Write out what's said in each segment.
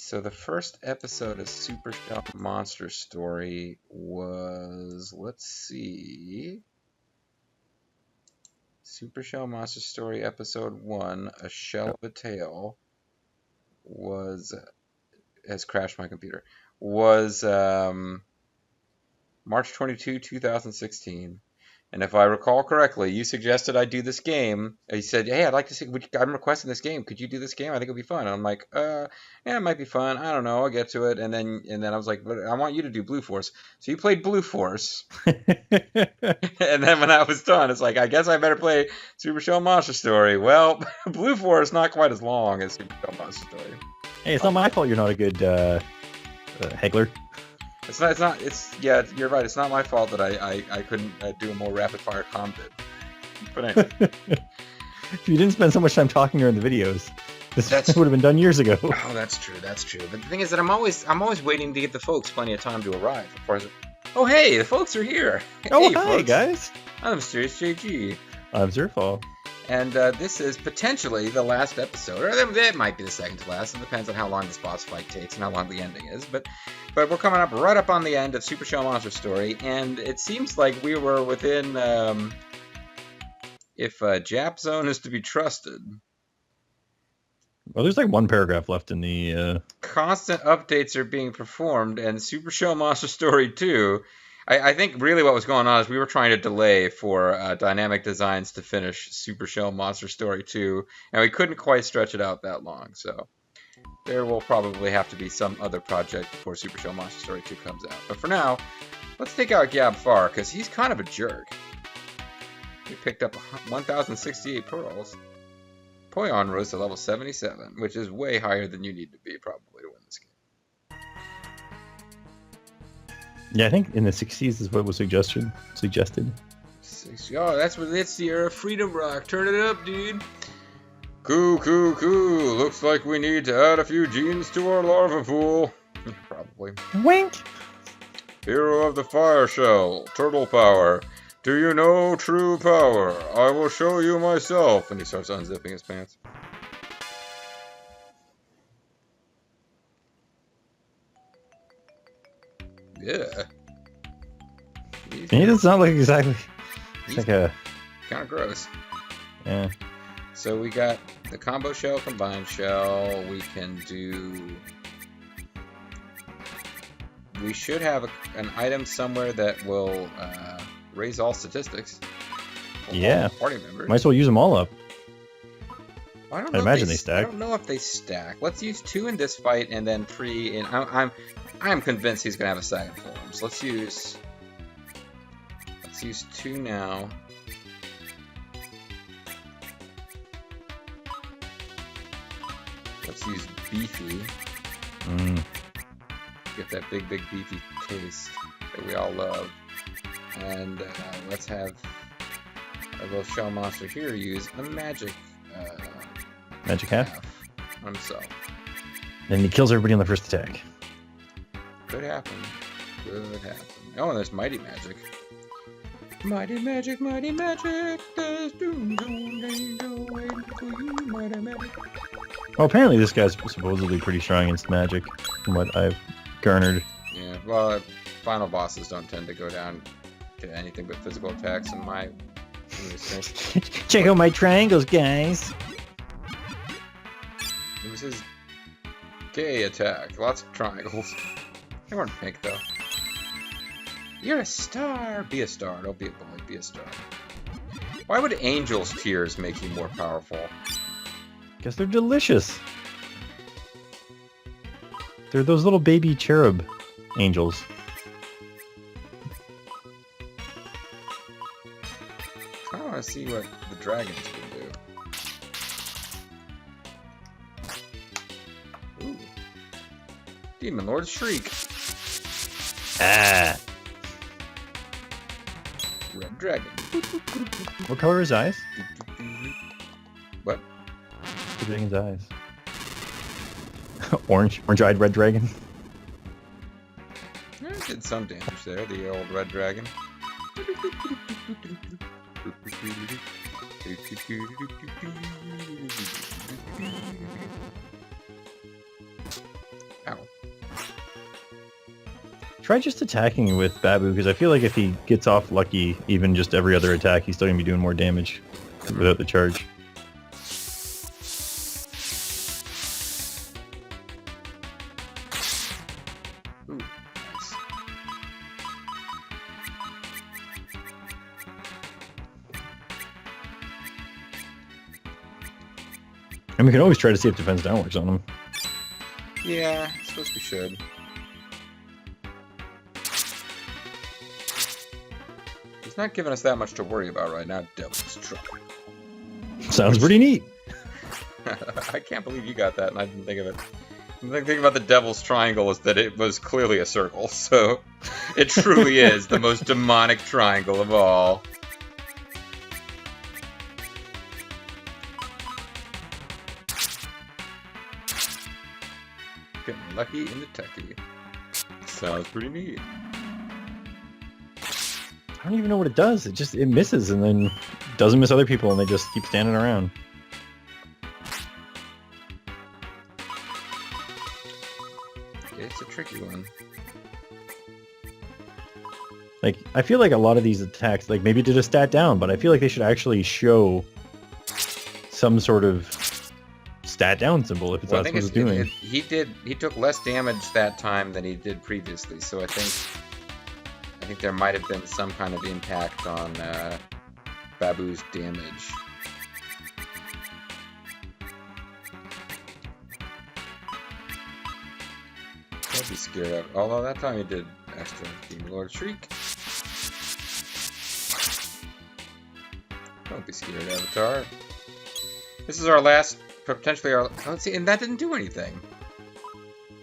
So the first episode of Super Shell Monster Story was, let's see, Super Shell Monster Story episode 1, A Shell of a Tale, was, has crashed my computer, was March 22, 2016. And if I recall correctly, you suggested I do this game. You said, "Hey, I'd like to see. I'm requesting this game. Could you do this game? I think it'll be fun." And I'm like, yeah, it might be fun. I don't know. I'll get to it." And then I was like, "But I want you to do Blue Force." So you played Blue Force. And then when I was done, it's like, I guess I better play Super Shell Monster Story. Well, Blue Force not quite as long as Super Shell Monster Story. Hey, it's not my fault you're not a good haggler. It's not. Yeah. You're right. It's not my fault that I couldn't do a more rapid fire combat. But anyway, If you didn't spend so much time talking during the videos, this would have been done years ago. Oh, that's true. That's true. But the thing is that I'm always waiting to get the folks plenty of time to arrive. Oh, hey, the folks are here. Oh, hey, hi, folks. guys. I'm Mysterious JG. I'm Zerf. And this is potentially the last episode, or that might be the second to last. It depends on how long this boss fight takes and how long the ending is. But we're coming up right up on the end of Super Shell Monster Story, and it seems like we were within, if Jap Zone is to be trusted. Well, there's like one paragraph left in the... Constant updates are being performed, and Super Shell Monster Story 2... I think really what was going on is we were trying to delay for Dynamic Designs to finish Super Shell Monster Story 2, and we couldn't quite stretch it out that long, so there will probably have to be some other project before Super Shell Monster Story 2 comes out. But for now, let's take out Gyab Far, because he's kind of a jerk. We picked up 1,068 pearls. Poyon rose to level 77, which is way higher than you need to be probably to win this game. Yeah, I think in the 60s is what was suggested. Oh, that's the era of Freedom Rock. Turn it up, dude. Cool. Looks like we need to add a few genes to our larva pool. Probably. Wink. Hero of the Fire Shell. Turtle power. Do you know true power? I will show you myself. And he starts unzipping his pants. Yeah. He does not look exactly. It's like a kind of gross. Yeah. So we got the combo shell, combined shell. We can do. We should have an item somewhere that will raise all statistics. Yeah. All party members. Might as well use them all up. I don't know. I imagine they stack. I don't know if they stack. Let's use 2 in this fight and then 3 in. I'm convinced he's gonna have a second form. So let's use 2 now. Let's use Beefy. Get that big beefy taste that we all love. And let's have our little shell monster here use a magic half on himself. And he kills everybody on the first attack. Could happen. Oh, and there's mighty magic. Mighty magic. There's doom, danger waiting for you. Mighty magic. Well, apparently this guy's supposedly pretty strong against magic, from what I've garnered. Yeah, well, final bosses don't tend to go down to anything but physical attacks in my experience. Check out my triangles, guys. It was his gay attack. Lots of triangles. They weren't pink, though. You're a star. Be a star. Don't be a bully. Be a star. Why would Angel's tears make you more powerful? Because they're delicious. They're those little baby cherub angels. I want to see what the dragons can do. Ooh. Demon Lord Shriek. Ah. Red dragon. What color are his eyes? What? The dragon's eyes. Orange-eyed red dragon. Yeah, it did some damage there, the old red dragon. Try just attacking with Babu, because I feel like if he gets off lucky, even just every other attack, he's still going to be doing more damage without the charge. Ooh, nice. And we can always try to see if defense down works on him. Yeah, I suppose we should. He's not giving us that much to worry about right now. Devil's Triangle. Sounds pretty neat. I can't believe you got that and I didn't think of it. The thing about the Devil's Triangle is that it was clearly a circle, so it truly is the most demonic triangle of all. Getting lucky in the techie. Sounds pretty neat. I don't even know what it does. It misses and then doesn't miss other people and they just keep standing around. It's a tricky one. Like, I feel like a lot of these attacks, like, maybe did a stat down, but I feel like they should actually show some sort of stat down symbol if it's not supposed to doing. He took less damage that time than he did previously, so I think there might have been some kind of impact on Babu's damage. Don't be scared of it. Although that time he did extra Demon Lord Shriek. Don't be scared, Avatar. This is our last, potentially our... Let's see, and that didn't do anything.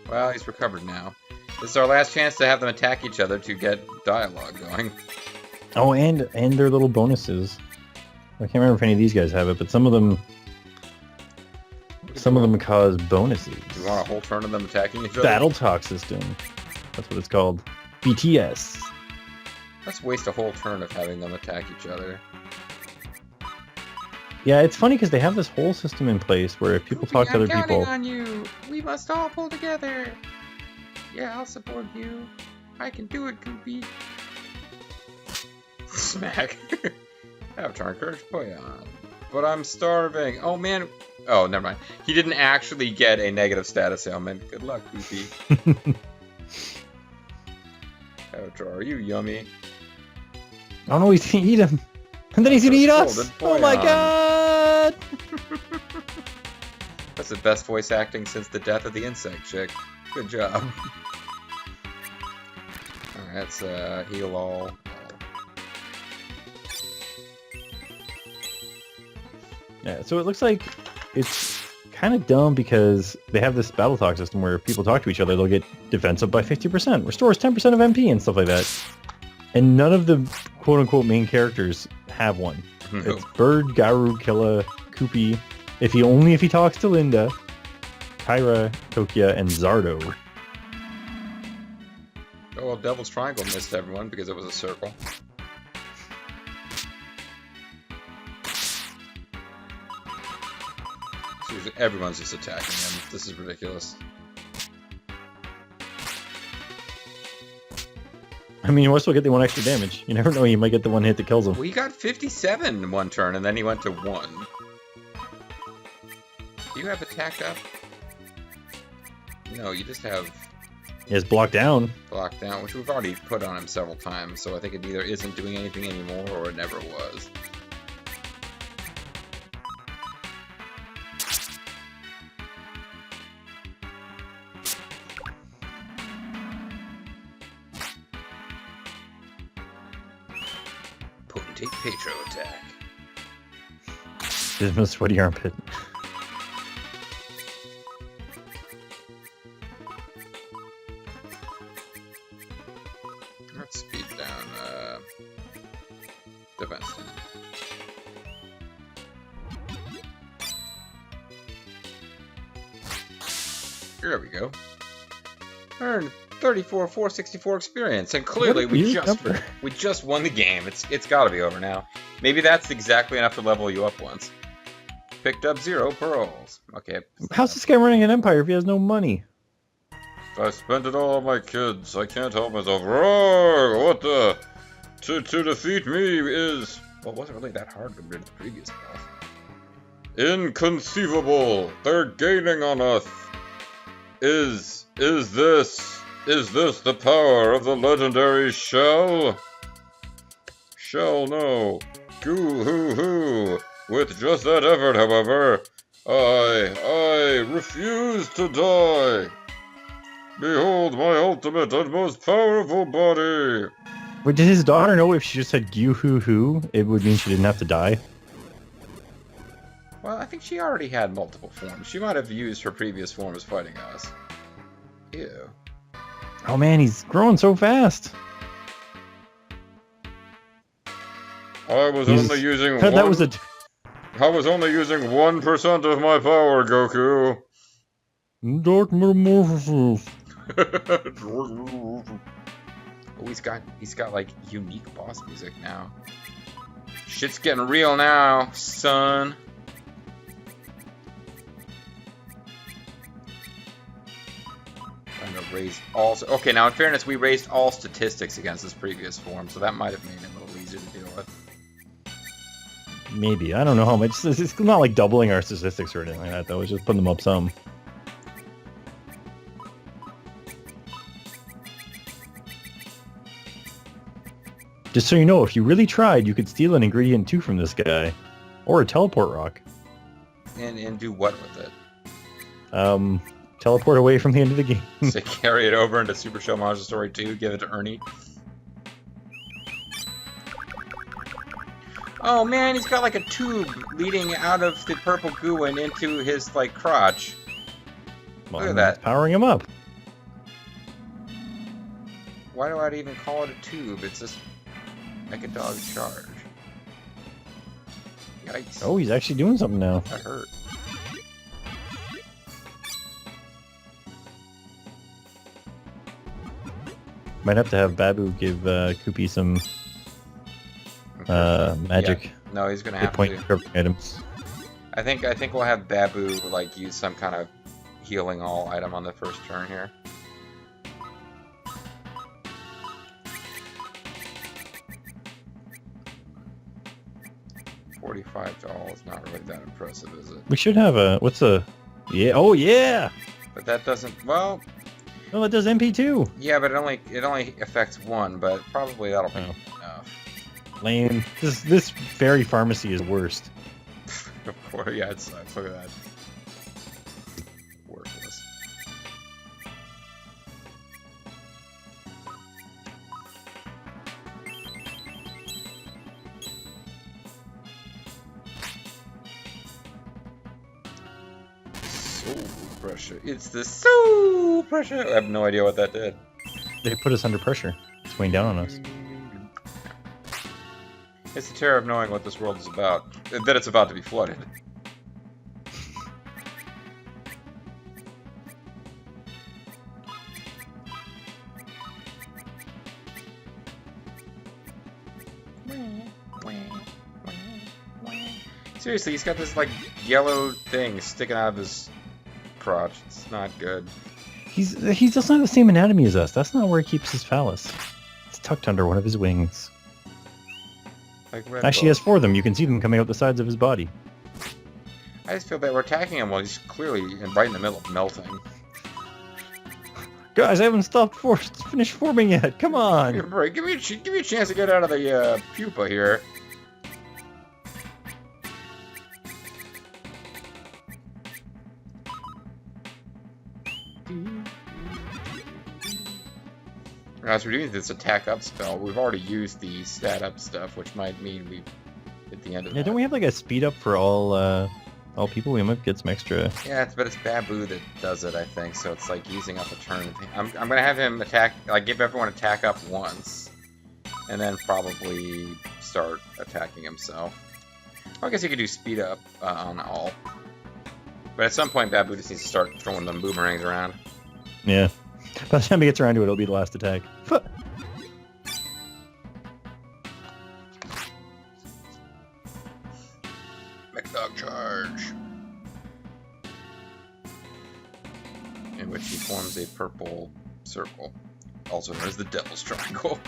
Well, he's recovered now. This is our last chance to have them attack each other to get dialogue going. Oh, and their little bonuses. I can't remember if any of these guys have it, but some of them cause bonuses. Do you want a whole turn of them attacking each other? Battle Talk system. That's what it's called. BTS. Let's waste a whole turn of having them attack each other. Yeah, it's funny because they have this whole system in place where if people talk to other people... I'm counting on you! We must all pull together! Yeah, I'll support you. I can do it, Goopy. Smack. Avatar encourage play on. But I'm starving. Oh, man. Oh, never mind. He didn't actually get a negative status ailment. Good luck, Goopy. Avatar, are you yummy? Oh no, he's gonna eat him. And then he's gonna eat us! Oh my god! That's the best voice acting since the death of the insect chick. Good job. Alright, let's heal all. Yeah, so it looks like it's kind of dumb because they have this battle talk system where if people talk to each other, they'll get defense up by 50%, restores 10% of MP and stuff like that. And none of the quote-unquote main characters have one. Nope. It's Bird, Garu, Killa, Koopy. If he talks to Linda, Kyra, Tokia, and Zardo. Oh, well, Devil's Triangle missed everyone because it was a circle. Seriously, everyone's just attacking him. This is ridiculous. I mean, you might as well get the one extra damage. You never know, you might get the one hit that kills him. Well, he got 57 in one turn, and then he went to 1. Do you have attack up? No, you just have... He has blocked down. Blocked down, which we've already put on him several times, so I think it either isn't doing anything anymore, or it never was. Potentate Petro attack. Just a sweaty armpit. Let's speed down defense. Here we go. Earn 34,464 experience, and clearly we just won the game. It's got to be over now. Maybe that's exactly enough to level you up once. Picked up 0 pearls. Okay. How's this guy running an empire if he has no money? I spent it all on my kids. I can't help myself. Roar! What the? To defeat me is... Well, it wasn't really that hard compared to the previous boss. Inconceivable! They're gaining on us! Is this the power of the legendary Shell? Shell, no. Goo hoo hoo! With just that effort, however, I refuse to die! Behold my ultimate and most powerful body! Wait, did his daughter know if she just said "goo hoo hoo," it would mean she didn't have to die? Well, I think she already had multiple forms. She might have used her previous form as fighting us. Ew. Oh man, he's growing so fast. I was only using that one... was a... I was only using 1% of my power, Goku. Dark Metamorphosis. Oh, he's got like unique boss music now. Shit's getting real now, son. I'm gonna raise all... Okay, now in fairness, we raised all statistics against this previous form, so that might have made it a little easier to deal with. Maybe. I don't know how much. It's not like doubling our statistics or anything like that, though. It's just putting them up some. Just so you know, if you really tried, you could steal an ingredient too from this guy. Or a teleport rock. And do what with it? Teleport away from the end of the game. So carry it over into Super Show Monster Story 2, give it to Ernie. Oh man, he's got like a tube leading out of the purple goo and into his like crotch. Well, look at that. Powering him up. Why do I even call it a tube? It's just like a dog charge. Yikes. Oh, he's actually doing something now. That hurt. Might have to have Babu give Koopy some magic. Yeah. No, he's gonna have point to. Items. I think we'll have Babu like use some kind of healing all item on the first turn here. $45, not really that impressive, is it? We should have a yeah. Oh yeah. But that doesn't. Well. Oh, it does MP too. Yeah, but it only affects one. But probably that'll be enough. Lame. This fairy pharmacy is worst. Of course, yeah, it sucks. Look at that. Worthless. Soul pressure. It's the soul pressure. I have no idea what that did. They put us under pressure. It's weighing down on us. It's the terror of knowing what this world is about. That it's about to be flooded. Seriously, he's got this like yellow thing sticking out of his crotch. It's not good. He doesn't have the same anatomy as us. That's not where he keeps his phallus. It's tucked under one of his wings. Actually, he has 4 of them. You can see them coming out the sides of his body. I just feel that we're attacking him while he's clearly right in the middle of melting. Guys, I haven't finished forming yet. Come on. Give me a chance to get out of the pupa here. As we're doing this attack up spell, we've already used the stat up stuff, which might mean we hit the end of that. Yeah, don't we have like a speed up for all people? We might get some extra. Yeah, but it's Babu that does it, I think. So it's like using up a turn. I'm gonna have him attack, like give everyone attack up once, and then probably start attacking himself. Well, I guess he could do speed up on all. But at some point, Babu just needs to start throwing them boomerangs around. Yeah. By the time he gets around to it, it'll be the last attack. McDog charge. In which he forms a purple circle, also known as the Devil's Triangle.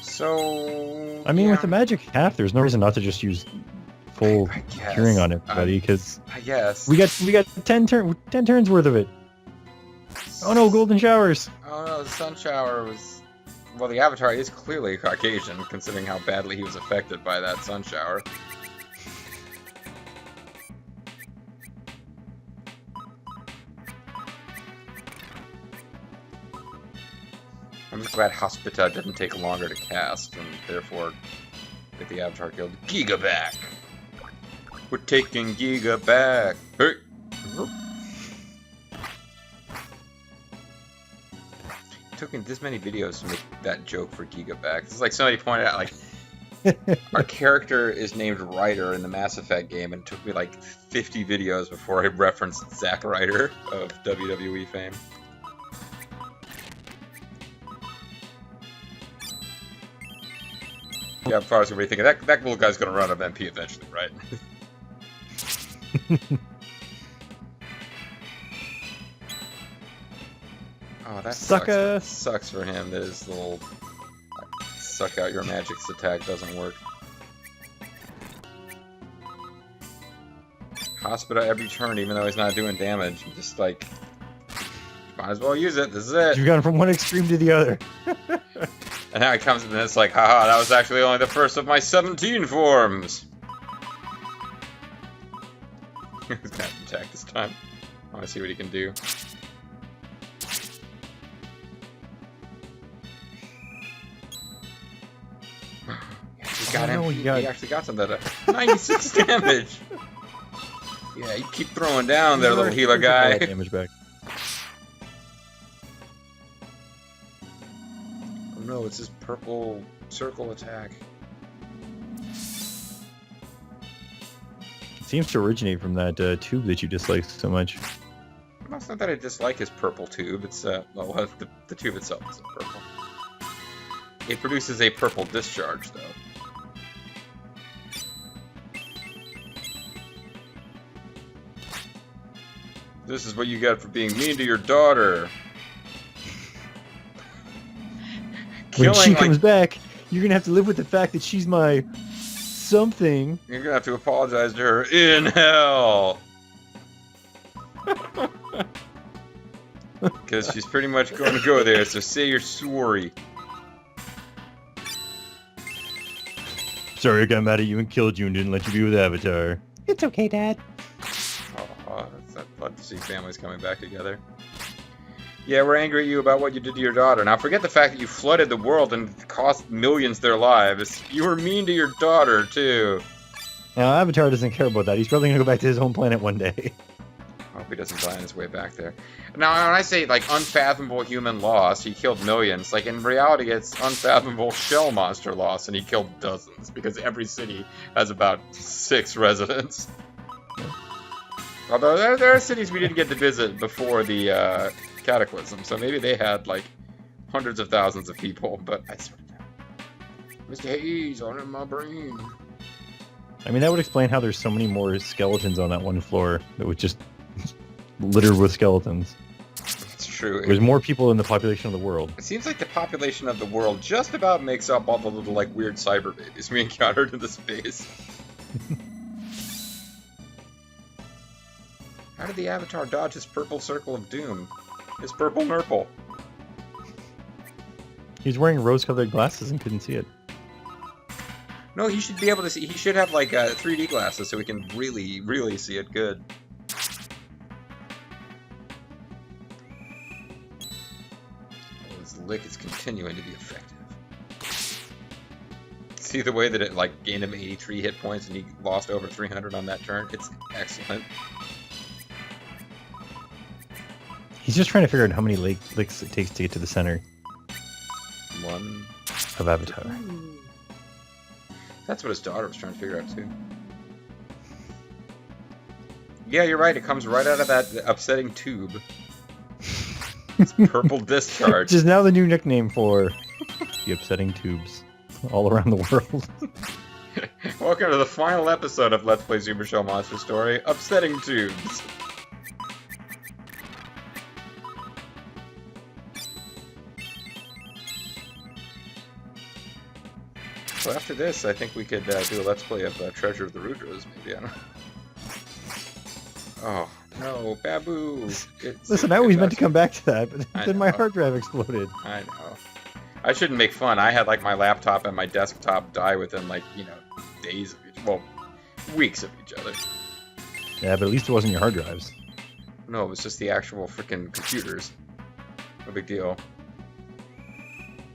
So, I mean, yeah, with the magic half, there's no reason not to just use full I guess. curing on everybody, because I guess. we got 10 turns worth of it. Oh no, golden showers. Oh no, the sun shower was... Well, the Avatar is clearly Caucasian, considering how badly he was affected by that sun shower. I'm just glad Hospita didn't take longer to cast, and therefore get the Avatar killed. Giga back! We're taking Giga back! Hey! It took me this many videos to make that joke for Giga back. It's like somebody pointed out, like, our character is named Ryder in the Mass Effect game, and it took me like 50 videos before I referenced Zack Ryder of WWE fame. Yeah, Far's gonna be thinking that little guy's gonna run up MP eventually, right? Oh, that Sucker. sucks for him that his little suck out your magic's attack doesn't work. Hospita every turn, even though he's not doing damage. I'm just like, might as well use it. This is it. You've gone from one extreme to the other. And now it comes and it's like, haha, that was actually only the first of my 17 forms. He's gonna attack this time. I want to see what he can do. He got him. He actually got some of that. 96 damage. Yeah, you keep throwing down there, little healer guy. Damage back. Oh no, it's this purple circle attack. It seems to originate from that tube that you dislike so much. Well, it's not that I dislike his purple tube. It's well, the tube itself isn't purple. It produces a purple discharge, though. This is what you get for being mean to your daughter. When she comes back, you're gonna have to live with the fact that she's my something. You're gonna have to apologize to her in hell. Because she's pretty much going to go there, so say you're sorry. Sorry I got mad at you and killed you and didn't let you be with Avatar. It's okay, Dad. I'd love to see families coming back together. Yeah, we're angry at you about what you did to your daughter. Now, forget the fact that you flooded the world and cost millions their lives. You were mean to your daughter, too. Now, Avatar doesn't care about that. He's probably going to go back to his home planet one day. I hope he doesn't find his way back there. Now, when I say, like, unfathomable human loss, he killed millions. Like, in reality, it's unfathomable shell monster loss, and he killed dozens, because every city has about 6 residents. Yeah. Although, there are cities we didn't get to visit before the, Cataclysm, so maybe they had, like, hundreds of thousands of people, but I sort of know. Mr. Hayes, on my brain. I mean, that would explain how there's so many more skeletons on that one floor that was just littered with skeletons. It's true. There's more people in the population of the world. It seems like the population of the world just about makes up all the little, like, weird cyber babies we encountered in the space. How did the Avatar dodge his purple circle of doom? His purple nurple. He's wearing rose-colored glasses and couldn't see it. No, he should be able to see. He should have, like, 3D glasses so he can really, really see it good. Oh, his lick is continuing to be effective. See the way that it, like, gained him 83 hit points and he lost over 300 on that turn? It's excellent. He's just trying to figure out how many licks it takes to get to the center. One of Avatar. That's what his daughter was trying to figure out too. Yeah, you're right. It comes right out of that upsetting tube. It's purple discharge. Which is now the new nickname for the upsetting tubes all around the world. Welcome to the final episode of Let's Play Super Shell Monster Story, Upsetting Tubes. So after this, I think we could do a Let's Play of Treasure of the Rudras, maybe, I don't know. Oh, no, Babu! Listen, I always meant to come back to that, but then my hard drive exploded. I know. I shouldn't make fun. I had, like, my laptop and my desktop die within, like, you know, days of each, well, weeks of each other. Yeah, but at least it wasn't your hard drives. No, it was just the actual freaking computers. No big deal.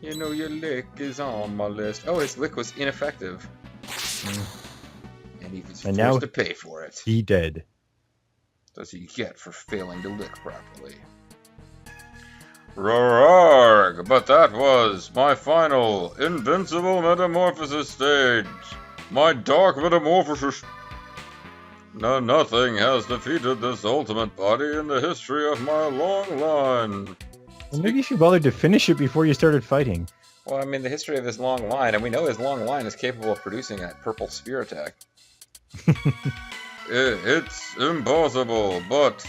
You know your lick is on my list. Oh, his lick was ineffective. And he was forced to pay for it. He dead. That's what you get for failing to lick properly. Roarg! But that was my final invincible metamorphosis stage. My dark metamorphosis. No, nothing has defeated this ultimate body in the history of my long line. Well, maybe if you bothered to finish it before you started fighting. Well, I mean, the history of his long line, and we know his long line is capable of producing that purple spear attack. It's impossible, but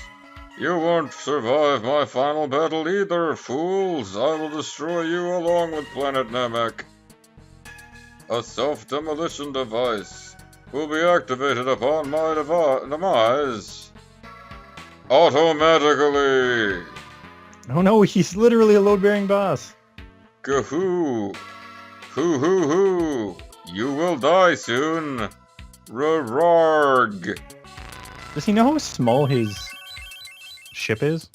you won't survive my final battle either, fools. I will destroy you along with Planet Namek. A self-demolition device will be activated upon my demise automatically. Oh no, he's literally a load-bearing boss. Gahoo! Hoo! You will die soon. Roarg! Does he know how small his ship is?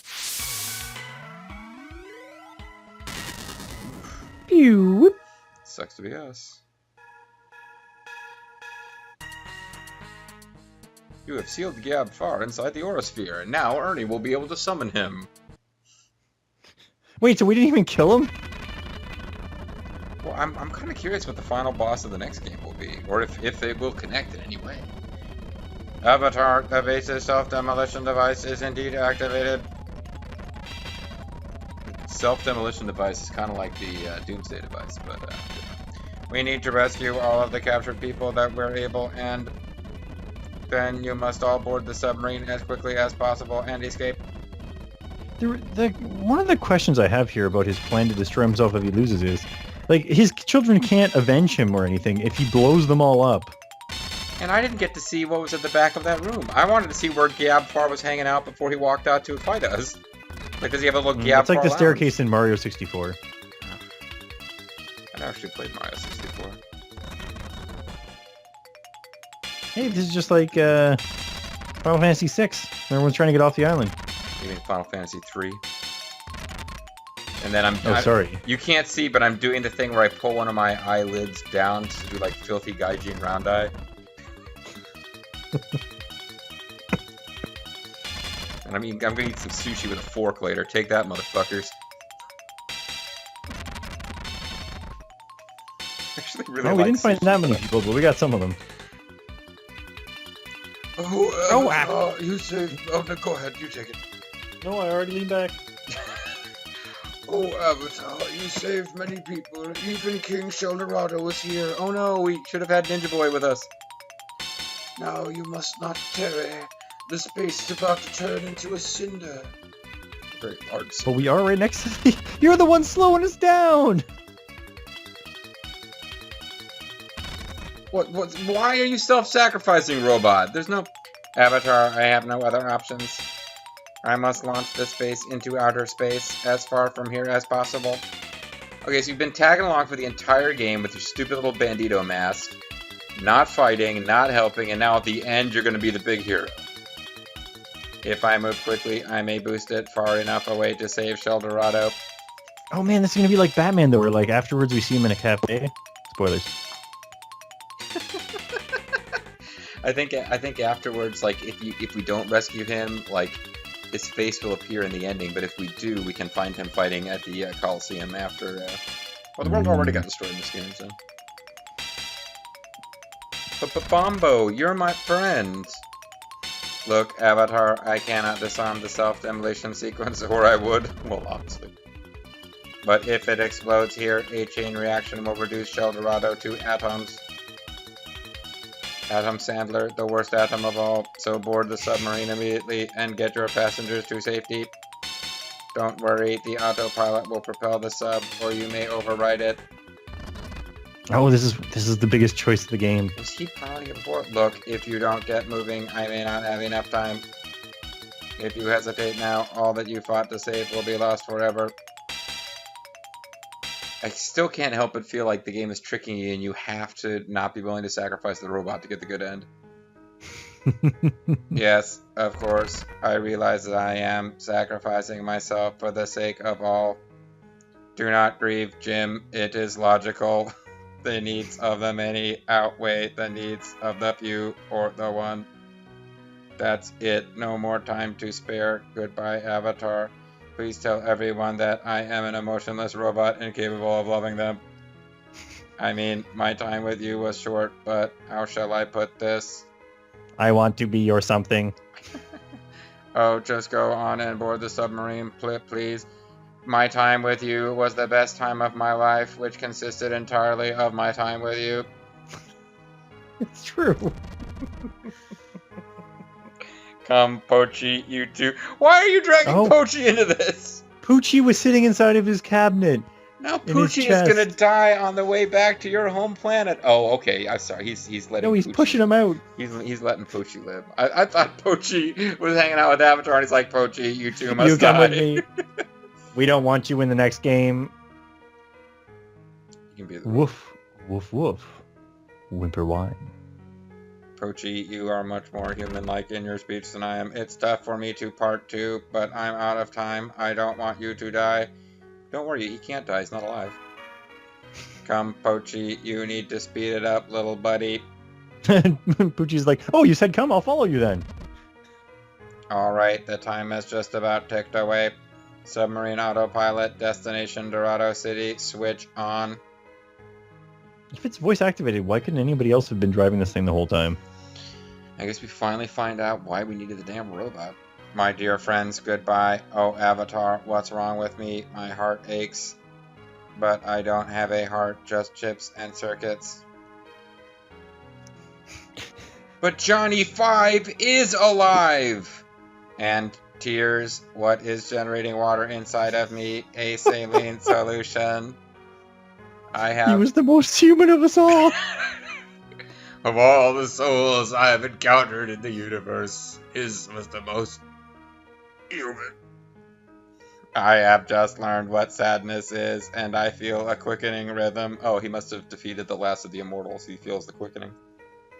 Pew! Sucks to be us. You have sealed Gyab Far inside the Aura Sphere, and now Ernie will be able to summon him. Wait, so we didn't even kill him? Well, I'm kind of curious what the final boss of the next game will be, or if they will connect in any way. Avatar, the base's self-demolition device is indeed activated. Self-demolition device is kind of like the Doomsday device, but we need to rescue all of the captured people that we're able, and then you must all board the submarine as quickly as possible and escape. One of the questions I have here about his plan to destroy himself if he loses is, like, his children can't avenge him or anything if he blows them all up. And I didn't get to see what was at the back of that room. I wanted to see where Gyab Far was hanging out before he walked out to fight us. Like, does he have a little Gyab Far It's like the lounge? staircase in Mario 64. I never actually played Mario 64. Hey, this is just like Final Fantasy VI. Everyone's trying to get off the island. You mean Final Fantasy 3? And then sorry. You can't see, but I'm doing the thing where I pull one of my eyelids down to do like filthy gaijin round eye. And I'm gonna eat some sushi with a fork later. Take that, motherfuckers. Actually, really We didn't find that many people, but we got some of them. You saved. Oh, no, go ahead. You take it. No, I already leaned back. Oh, Avatar, you saved many people. Even King Sheldorado was here. Oh no, we should have had Ninja Boy with us. Now you must not tarry. The space is about to turn into a cinder. Very hard. But we are right next to the... You're the one slowing us down! What? Why are you self-sacrificing, robot? There's no... Avatar, I have no other options. I must launch this space into outer space, as far from here as possible. Okay, so you've been tagging along for the entire game with your stupid little bandito mask. Not fighting, not helping, and now at the end you're going to be the big hero. If I move quickly, I may boost it far enough away to save Sheldorado. Oh man, this is going to be like Batman though, where like afterwards we see him in a cafe. Spoilers. I think afterwards, like, if we don't rescue him, like, his face will appear in the ending, but if we do, we can find him fighting at the Coliseum after... Well, the world already got destroyed in this game, so... Bombo, you're my friend. Look, Avatar, I cannot disarm the self-demolition sequence, or I would. Well, obviously. But if it explodes here, a chain reaction will reduce Sheldorado to atoms. Atom Sandler, the worst atom of all, so board the submarine immediately and get your passengers to safety. Don't worry, the autopilot will propel the sub, or you may override it. Oh, this is the biggest choice of the game. Is he piloting it before? Look, if you don't get moving, I may not have enough time. If you hesitate now, all that you fought to save will be lost forever. I still can't help but feel like the game is tricking you and you have to not be willing to sacrifice the robot to get the good end. Yes, of course, I realize that I am sacrificing myself for the sake of all. Do not grieve, Jim. It is logical. The needs of the many outweigh the needs of the few or the one. That's it. No more time to spare. Goodbye, Avatar. Please tell everyone that I am an emotionless robot incapable of loving them. I mean, my time with you was short, but how shall I put this? I want to be your something. Oh, just go on and board the submarine, please. My time with you was the best time of my life, which consisted entirely of my time with you. It's true. Come, Pochi, you two. Why are you dragging Pochi into this? Poochie was sitting inside of his cabinet. Now Poochie is gonna die on the way back to your home planet. Oh, okay. I'm sorry. He's letting. No, he's Poochie, pushing him out. He's letting Poochie live. I thought Pochi was hanging out with Avatar, and he's like, Pochi, you two must You die. come with me. We don't want you in the next game. You can be the woof, woof, woof. Whimper whine. Pochi, you are much more human-like in your speech than I am. It's tough for me to part two, but I'm out of time. I don't want you to die. Don't worry, he can't die. He's not alive. Come, Pochi, you need to speed it up, little buddy. Poochie's like, oh, you said come, I'll follow you then. Alright, the time has just about ticked away. Submarine autopilot, destination Dorado City, switch on. If it's voice activated, why couldn't anybody else have been driving this thing the whole time? I guess we finally find out why we needed the damn robot. My dear friends, goodbye. Oh, Avatar, what's wrong with me? My heart aches. But I don't have a heart, just chips and circuits. But Johnny 5 is alive! And tears, what is generating water inside of me? A saline solution. He was the most human of us all! Of all the souls I have encountered in the universe, his was the most human. I have just learned what sadness is, and I feel a quickening rhythm. Oh, he must have defeated the last of the immortals. He feels the quickening.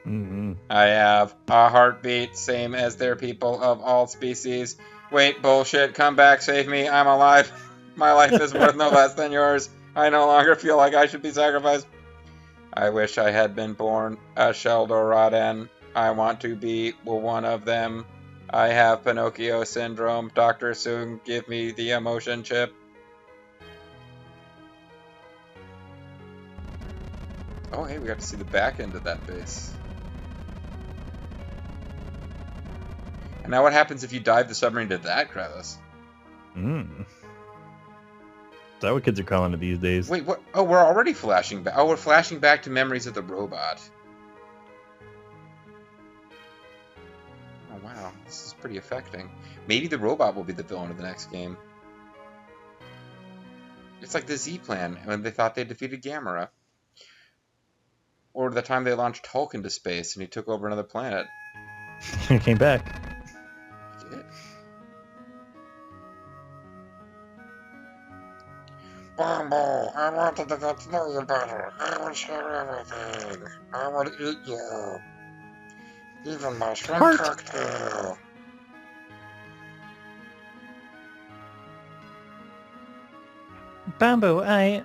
Mm-hmm. I have a heartbeat, same as their people of all species. Wait, bullshit, come back, save me, I'm alive. My life is worth no less than yours. I no longer feel like I should be sacrificed. I wish I had been born a Sheldoradan. I want to be one of them. I have Pinocchio syndrome. Dr. Soong, give me the emotion chip. Oh, hey, we got to see the back end of that base. And now what happens if you dive the submarine to that crevice? Is that what kids are calling it these days? Wait, what? Oh, we're already flashing back. Oh, we're flashing back to memories of the robot. Oh, wow. This is pretty affecting. Maybe the robot will be the villain of the next game. It's like the Z-Plan, when they thought they defeated Gamera. Or the time they launched Hulk into space and he took over another planet. He came back. He did. Bumble, I wanted to get to know you better. I would share everything. I would eat you. Even my shrimp cocktail. Bambo, I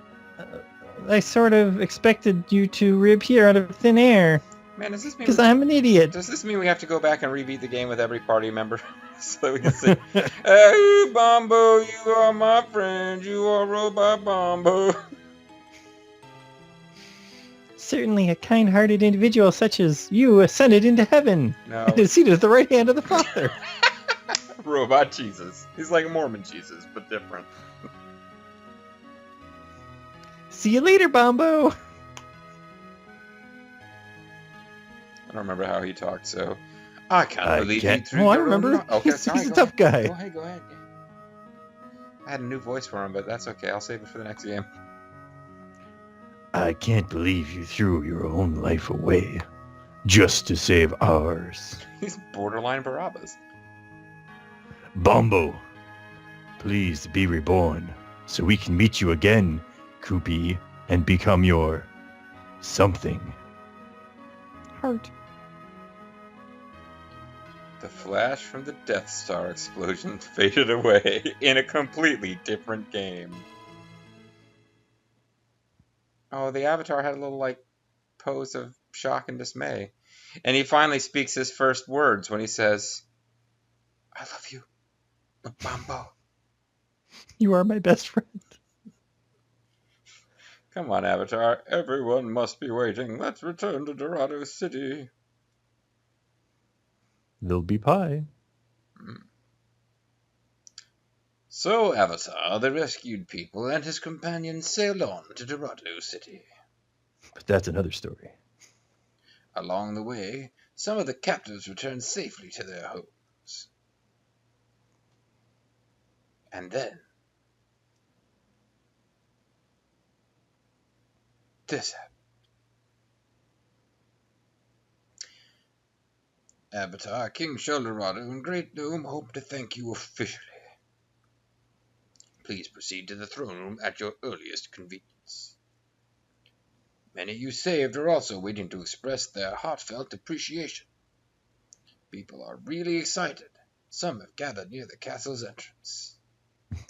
sort of expected you to reappear out of thin air. Man, does this mean... Because I'm an idiot. Does this mean we have to go back and rebeat the game with every party member? So we can say, hey, Bombo, you are my friend. You are Robot Bombo. Certainly a kind-hearted individual such as you ascended into heaven No. and is seated at the right hand of the Father. Robot Jesus. He's like Mormon Jesus, but different. See you later, Bombo. I don't remember how he talked, so I can't believe you threw Oh, I your remember. own Okay, He's sorry, a go tough ahead. guy. Go ahead. I had a new voice for him, but that's okay. I'll save it for the next game. I can't believe you threw your own life away just to save ours. He's borderline Barabbas. Bombo, please be reborn so we can meet you again, Koopy, and become your something. Heart. The flash from the Death Star explosion faded away in a completely different game. Oh, the Avatar had a little, like, pose of shock and dismay. And he finally speaks his first words when he says, I love you, Bombo. You are my best friend. Come on, Avatar. Everyone must be waiting. Let's return to Dorado City. There'll be pie. So Avatar, the rescued people, and his companions sailed on to Dorado City. But that's another story. Along the way, some of the captives returned safely to their homes. And then this happened. Avatar, King Sheldorado, and Great Gnome hope to thank you officially. Please proceed to the throne room at your earliest convenience. Many you saved are also waiting to express their heartfelt appreciation. People are really excited. Some have gathered near the castle's entrance.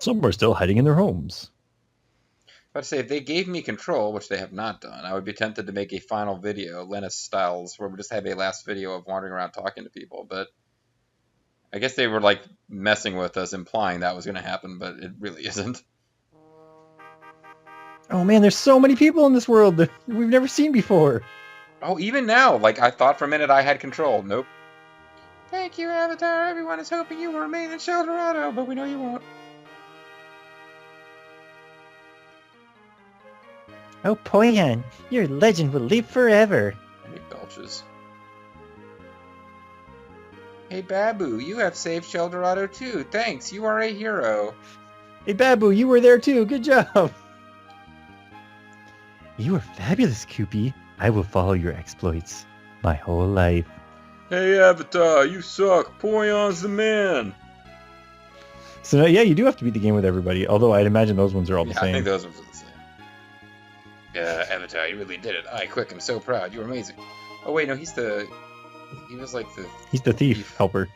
Some are still hiding in their homes. I'd say if they gave me control, which they have not done, I would be tempted to make a final video, Lennis styles, where we just have a last video of wandering around talking to people, but I guess they were like messing with us, implying that was going to happen, but it really isn't. Oh man, there's so many people in this world that we've never seen before. Oh, even now, like I thought for a minute I had control. Nope. Thank you, Avatar. Everyone is hoping you will remain in Sheldorado, but we know you won't. Oh, Poyan, your legend will live forever. And he belches. Hey, Babu, you have saved Sheldorado too. Thanks, you are a hero. Hey, Babu, you were there too. Good job. You are fabulous, Koopy. I will follow your exploits my whole life. Hey, Avatar, you suck. Poyon's the man. So, yeah, you do have to beat the game with everybody, although I'd imagine those ones are all the Yeah, same. I think those ones are the same. Yeah, Avatar, you really did it. I, Quick, am so proud. You were amazing. Oh, wait, no, he was like the... He's the thief helper.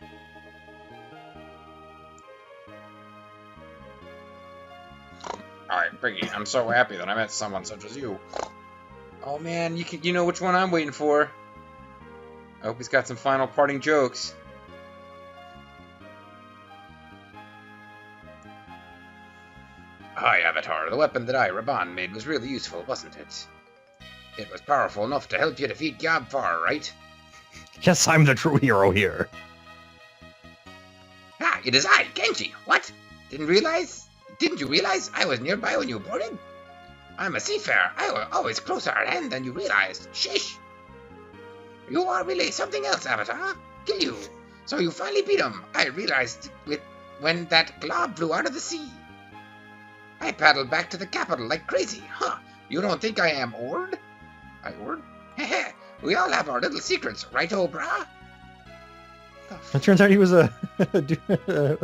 Alright, Briggy, I'm so happy that I met someone such as you. Oh, man, you know which one I'm waiting for. I hope he's got some final parting jokes. Hi, Avatar. The weapon that I, Raban, made was really useful, wasn't it? It was powerful enough to help you defeat Gyab Far, right? Yes, I'm the true hero here. Ah, it is I, Genji. What? Didn't you realize I was nearby when you boarded? I'm a seafarer. I was always closer at hand than you realized. Shish! You are really something else, Avatar. Kill you. So you finally beat him. I realized when that glob flew out of the sea. I paddled back to the capital like crazy. Huh? You don't think I am Ord? I Ord? Heh. We all have our little secrets, right, old brah? It turns out he was a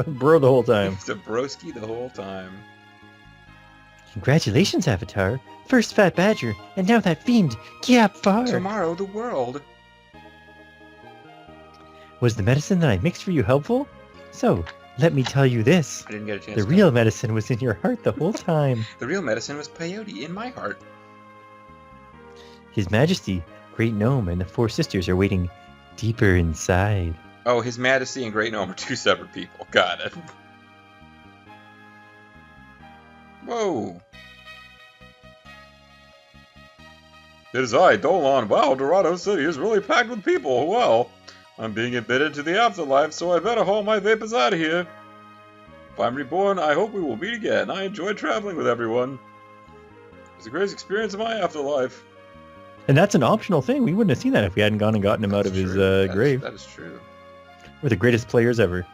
bro the whole time. He's a broski the whole time. Congratulations, Avatar. First Fat Badger, and now that fiend, Gyab Far. Tomorrow, the world. Was the medicine that I mixed for you helpful? So, let me tell you this. I didn't get a chance The to real medicine was in your heart the whole time. The real medicine was peyote in my heart. His Majesty, Great Gnome, and the Four Sisters are waiting deeper inside. Oh, His Majesty and Great Gnome are two separate people. Got it. Whoa. It is I, Dolan. Wow, Dorado City is really packed with people. Well, I'm being admitted to the afterlife, so I better haul my vapors out of here. If I'm reborn, I hope we will meet again. I enjoyed traveling with everyone. It was the greatest experience of my afterlife. And that's an optional thing. We wouldn't have seen that if we hadn't gone and gotten him out of his grave. That is true. We're the greatest players ever.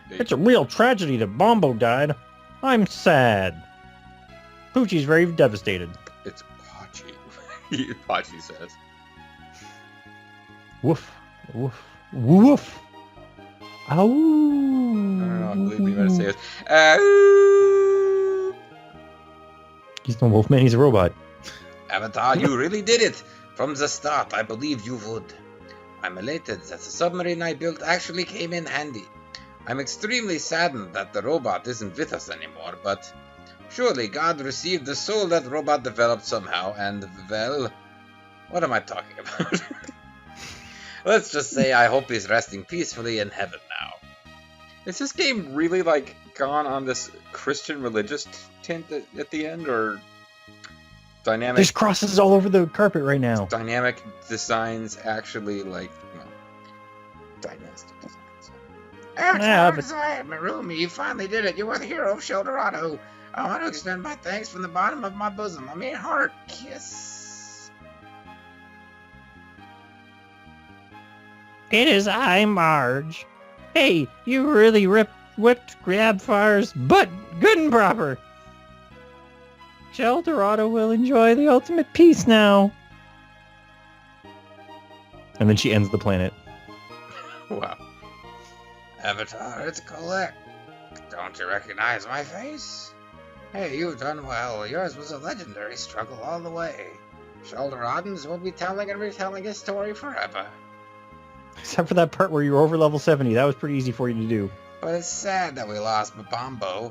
It's a real tragedy that Bombo died. I'm sad. Poochie's very devastated. It's Pachi. Pachi says. Woof. Woof. Woof. Ow. I don't know, I believe you better say it. Ow. He's no wolfman, he's a robot. Avatar, you really did it! From the start, I believed you would. I'm elated that the submarine I built actually came in handy. I'm extremely saddened that the robot isn't with us anymore, but surely God received the soul that robot developed somehow, and, well, what am I talking about? Let's just say I hope he's resting peacefully in heaven now. Is this game really, like, gone on this Christian religious tint at the end, or dynamic? There's crosses all over the carpet right now. Dynamic designs actually, like, well, dynastic designs. Avatar, Marumi, you finally did it. You were the hero of Sheldorado. I want to extend my thanks from the bottom of my bosom. I mean, heart kiss. It is I, Marge. Hey, you really whipped Gyab Far's butt good and proper. Sheldorado will enjoy the ultimate peace now. And then she ends the planet. Wow. Avatar, it's Colette. Don't you recognize my face? Hey, you've done well. Yours was a legendary struggle all the way. Sheldoradans will be telling and retelling his story forever. Except for that part where you were over level 70. That was pretty easy for you to do. But it's sad that we lost Babambo,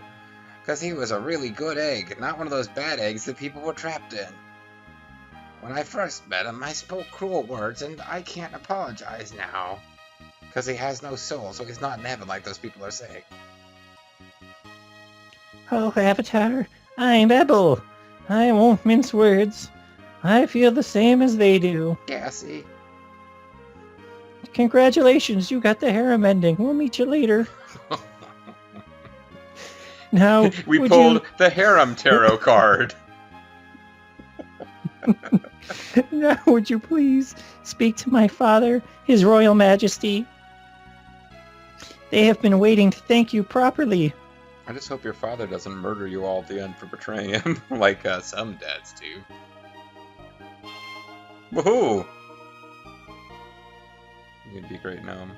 because he was a really good egg, not one of those bad eggs that people were trapped in. When I first met him, I spoke cruel words, and I can't apologize now. Because he has no soul, so he's not in heaven like those people are saying. Oh, Avatar, I'm Ebel. I won't mince words. I feel the same as they do. Gassy. Congratulations, you got the harem ending. We'll meet you later. Now, we pulled the harem tarot card. Now, would you please speak to my father, His Royal Majesty? They have been waiting to thank you properly. I just hope your father doesn't murder you all at the end for betraying him, like some dads do. Woohoo! You'd be great gnome.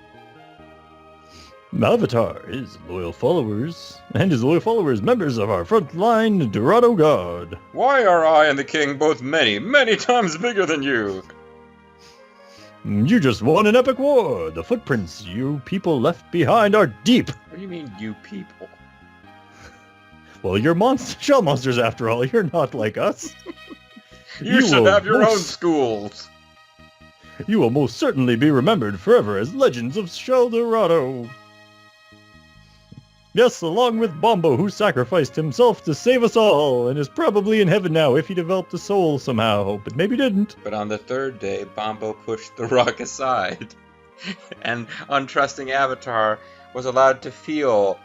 Avatar, his loyal followers, members of our frontline Dorado God. Why are I and the king both many, many times bigger than you? You just won an epic war. The footprints you people left behind are deep. What do you mean, you people? Well, you're shell monsters after all. You're not like us. You should have your own schools. You will most certainly be remembered forever as legends of Sheldorado. Yes, along with Bombo, who sacrificed himself to save us all, and is probably in heaven now if he developed a soul somehow, but maybe didn't. But on the third day, Bombo pushed the rock aside, and untrusting Avatar was allowed to feel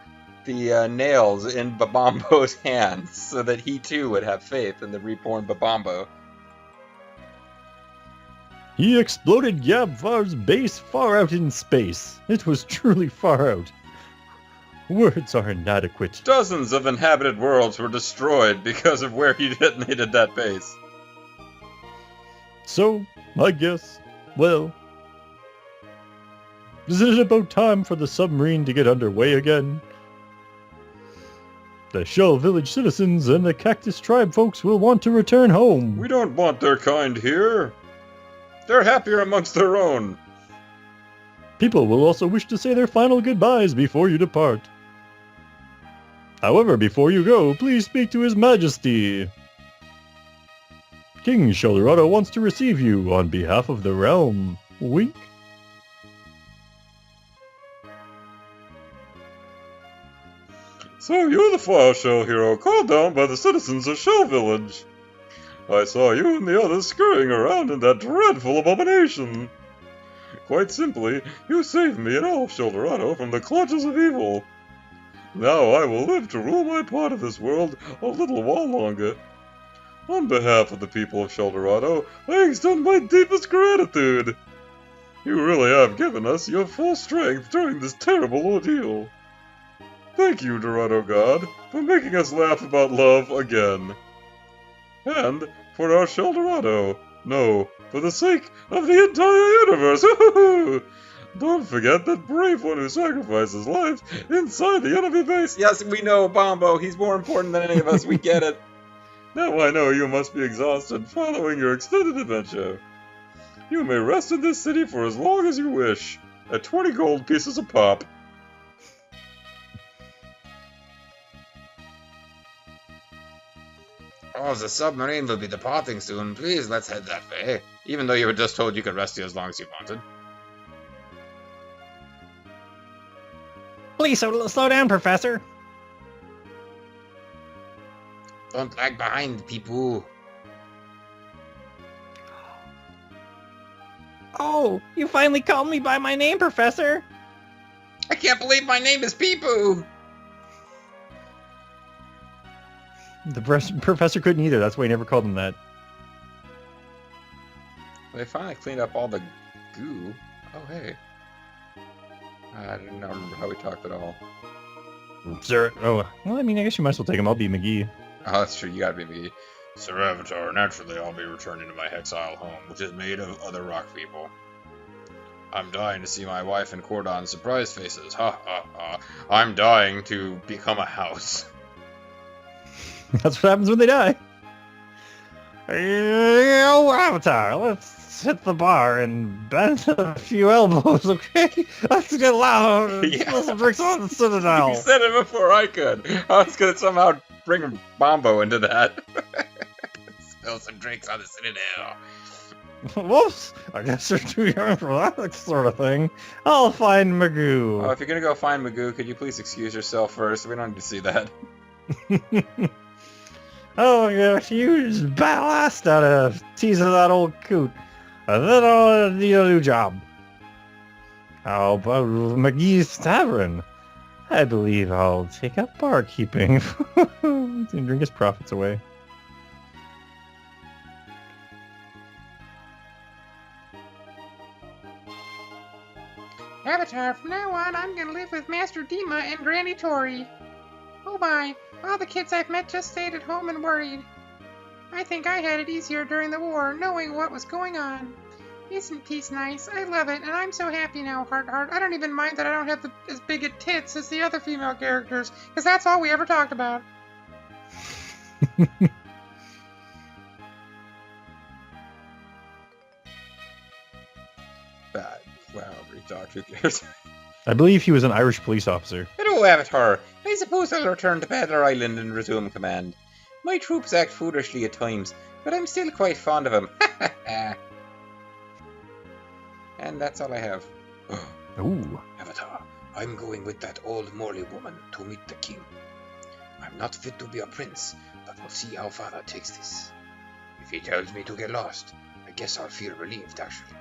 the nails in Babambo's hands, so that he too would have faith in the reborn Babambo. He exploded Gyab Far's base far out in space. It was truly far out. Words are inadequate. Dozens of inhabited worlds were destroyed because of where he detonated that base. So, I guess, well, isn't it about time for the submarine to get underway again? The Shell Village citizens and the Cactus Tribe folks will want to return home. We don't want their kind here. They're happier amongst their own. People will also wish to say their final goodbyes before you depart. However, before you go, please speak to His Majesty. King Sheldorado wants to receive you on behalf of the realm. Wink. So you're the flower shell hero called down by the citizens of Shell Village. I saw you and the others scurrying around in that dreadful abomination. Quite simply, you saved me and all of Sheldorado from the clutches of evil. Now I will live to rule my part of this world a little while longer. On behalf of the people of Sheldorado, I extend my deepest gratitude. You really have given us your full strength during this terrible ordeal. Thank you, Dorado God, for making us laugh about love again. And for our Sheldorado, no, for the sake of the entire universe, don't forget that brave one who sacrificed his life inside the enemy base. Yes, we know, Bombo. He's more important than any of us. We get it. Now I know you must be exhausted following your extended adventure. You may rest in this city for as long as you wish, at 20 gold pieces a pop. Oh, the submarine will be departing soon. Please, let's head that way. Even though you were just told you could rest here as long as you wanted. Please slow down, Professor. Don't lag behind, people. Oh, you finally called me by my name, Professor. I can't believe my name is Peepoo. The professor couldn't either. That's why he never called him that. They finally cleaned up all the goo. Oh, hey. I didn't remember how we talked at all. Sir. Oh, well, I mean, I guess you might as well take him. I'll be McGee. Oh, that's true. You gotta be me. Sir Avatar, naturally I'll be returning to my exile home, which is made of other rock people. I'm dying to see my wife and Cordon's surprise faces. Ha ha ha. I'm dying to become a house. That's what happens when they die. Oh, Avatar, let's hit the bar and bend a few elbows, okay? Let's get loud and spill some drinks on the Citadel. You said it before I could. I was gonna somehow bring Bombo into that. Spill some drinks on the Citadel. Whoops! I guess they're too young for that sort of thing. I'll find Magoo. Oh, if you're gonna go find Magoo, could you please excuse yourself first? We don't need to see that. Oh my gosh, you just ballast out of teasing that old coot. And then I'll need a new job. How about McGee's Tavern? I believe I'll take up barkeeping. And drink his profits away. Avatar, from now on, I'm gonna live with Master Dima and Granny Tori. Oh my, all the kids I've met just stayed at home and worried. I think I had it easier during the war, knowing what was going on. Isn't peace nice? I love it, and I'm so happy now, Heart. I don't even mind that I don't have as big a tits as the other female characters, because that's all we ever talked about. Bad. Wow, retard. Who cares? I believe he was an Irish police officer. Hello, Avatar. I suppose I'll return to Paddler Island and resume command. My troops act foolishly at times, but I'm still quite fond of them. And that's all I have. Ooh. Avatar, I'm going with that old Morley woman to meet the king. I'm not fit to be a prince, but we'll see how Father takes this. If he tells me to get lost, I guess I'll feel relieved, actually.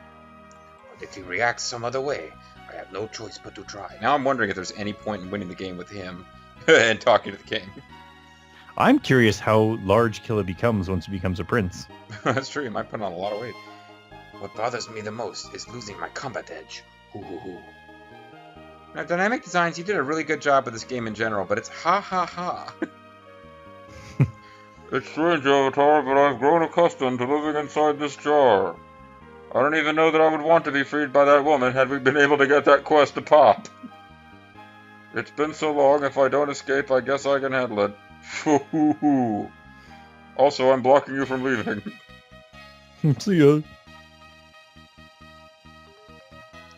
But if he reacts some other way, I have no choice but to try. Now I'm wondering if there's any point in winning the game with him and talking to the king. I'm curious how large Killa becomes once he becomes a prince. That's true. He might put on a lot of weight. What bothers me the most is losing my combat edge. Hoo hoo hoo. Now, Dynamic Designs, you did a really good job with this game in general, but it's ha ha ha. It's strange, Avatar, but I've grown accustomed to living inside this jar. I don't even know that I would want to be freed by that woman had we been able to get that quest to pop. It's been so long, if I don't escape, I guess I can handle it. Hoo-hoo-hoo. Also, I'm blocking you from leaving. See ya.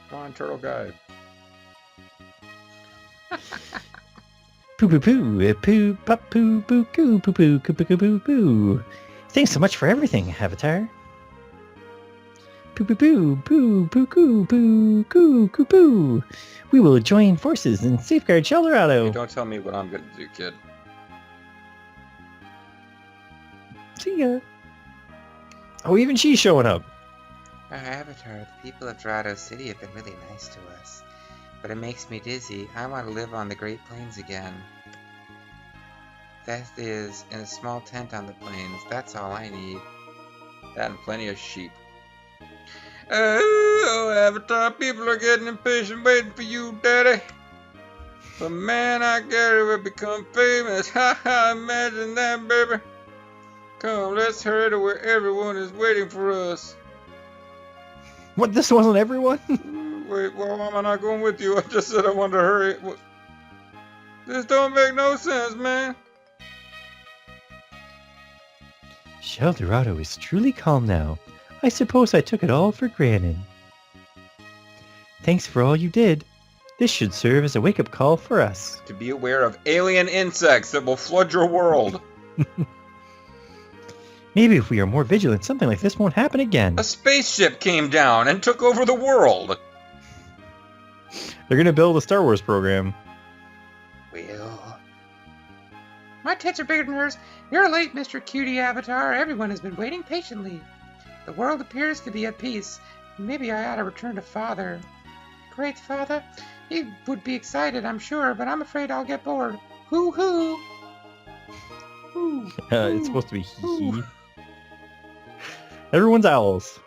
Come on, Turtle Guy. Poo poo poo, poo pop poo poo coo poo poo coo poo coo poo poo. Thanks so much for everything, Avatar. Poo poo poo poo poo coo poo coo coo poo. We will join forces and safeguard Hey, Sheldorado. don't tell me what I'm gonna do, kid. See ya. Oh, even she's showing up. Our Avatar, the people of Dorado City have been really nice to us. But it makes me dizzy. I want to live on the Great Plains again. That is, in a small tent on the plains. That's all I need. That and plenty of sheep. Oh, Avatar, people are getting impatient waiting for you, Daddy. But man, I get it, we'll become famous. Ha ha, imagine that, baby. Come, let's hurry to where everyone is waiting for us. What, this wasn't everyone? Wait, well, why am I not going with you? I just said I wanted to hurry. What? This don't make no sense, man. Sheldorado is truly calm now. I suppose I took it all for granted. Thanks for all you did. This should serve as a wake-up call for us. To be aware of alien insects that will flood your world. Maybe if we are more vigilant, something like this won't happen again. A spaceship came down and took over the world. They're gonna build a Star Wars program. Will. My tits are bigger than hers. You're late, Mr. Cutie Avatar. Everyone has been waiting patiently. The world appears to be at peace. Maybe I ought to return to Father. Great Father? He would be excited, I'm sure, but I'm afraid I'll get bored. Hoo-hoo! It's supposed to be hee. Everyone's owls.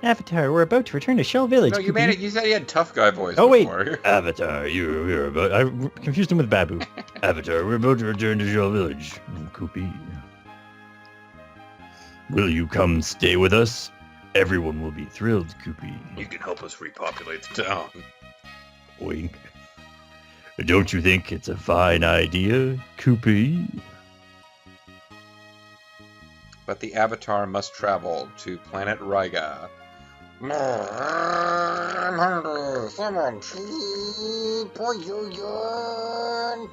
Avatar, we're about to return to Shell Village. No, you made it. You said he had tough guy voice. Oh, wait. Before. Avatar, you're about... I confused him with Babu. Avatar, we're about to return to Shell Village. Koopy. Will you come stay with us? Everyone will be thrilled, Koopy. You can help us repopulate the town. Wink. Don't you think it's a fine idea, Koopy? But the Avatar must travel to planet Riga. I'm hungry. Someone feed Poyuyan.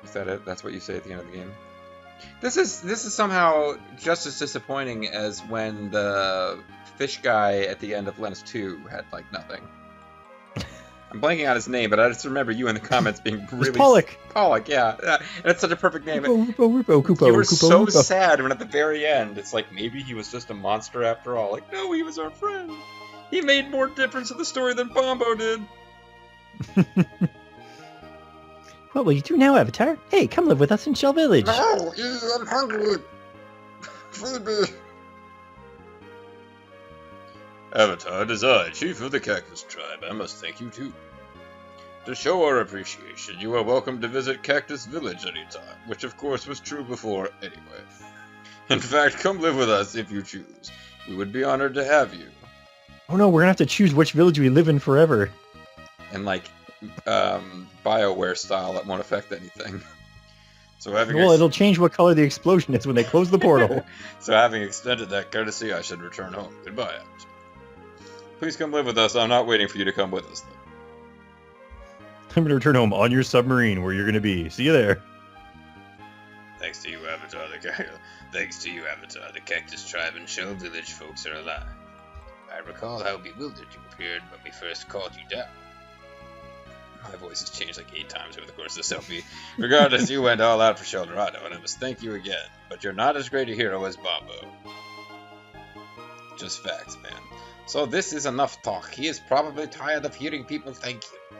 Is that it? That's what you say at the end of the game? This is somehow just as disappointing as when the fish guy at the end of Lens 2 had, like, nothing. I'm blanking on his name, but I just remember you in the comments being really... It's Pollock. Pollock, yeah. And it's such a perfect name. Kupo, You were so sad when at the very end, it's like, maybe he was just a monster after all. Like, no, he was our friend. He made more difference to the story than Bombo did. What will you do now, Avatar? Hey, come live with us in Shell Village. No, I'm hungry. Feed me. Avatar, it is I, Chief of the Cactus Tribe. I must thank you too. To show our appreciation, you are welcome to visit Cactus Village anytime, which of course was true before anyway. In fact, come live with us if you choose. We would be honored to have you. Oh no, we're gonna have to choose which village we live in forever. And, like, BioWare style, that won't affect anything. So having Well, it'll change what color the explosion is when they close the portal. So having extended that courtesy, I should return home. Goodbye, Avatar. Please come live with us. I'm not waiting for you to come with us, though. I'm gonna return home on your submarine where you're gonna be. See you there. Thanks to you, Avatar. The Cactus Tribe and Shell Village folks are alive. I recall how bewildered you appeared when we first called you down. My voice has changed like 8 times over the course of the selfie. Regardless, you went all out for Sheldorado, and I must thank you again. But you're not as great a hero as Bombo. Just facts, man. So this is enough talk. He is probably tired of hearing people thank you.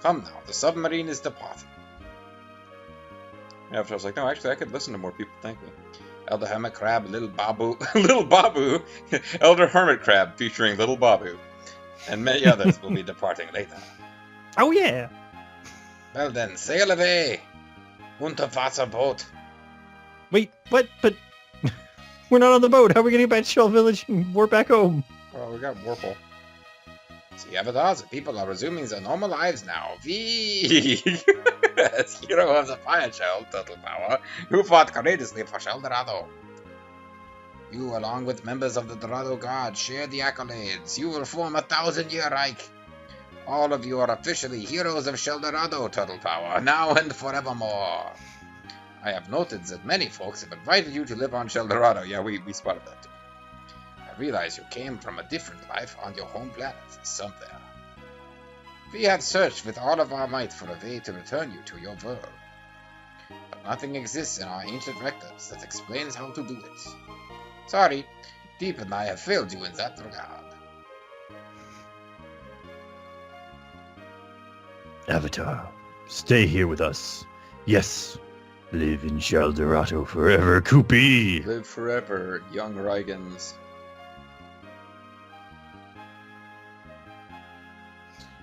Come now, the submarine is departing. After I was like, no, actually, I could listen to more people thank me. Elder Hermit Crab, Little Babu, Little Babu, Elder Hermit Crab featuring Little Babu, and many others will be departing later. Oh yeah. Well then, sail away. Unterwasserboot. Wait, what? But we're not on the boat. How are we gonna get back to Shell Village and warp back home? Well, we got Warple. See, Avatars, the people are resuming their normal lives now. V. As hero of the Fire Shell, Turtle Power, who fought courageously for Sheldorado. You, along with members of the Dorado Guard, share the accolades. You will form a 1,000-year Reich. All of you are officially heroes of Sheldorado, Turtle Power, now and forevermore. I have noted that many folks have invited you to live on Sheldorado. Yeah, we spotted that too. I realize you came from a different life on your home planet, somewhere. We have searched with all of our might for a way to return you to your world. But nothing exists in our ancient records that explains how to do it. Sorry, Deep and I have failed you in that regard. Avatar, stay here with us. Yes, live in Sheldorado forever, Koopy. Live forever, young Rygans.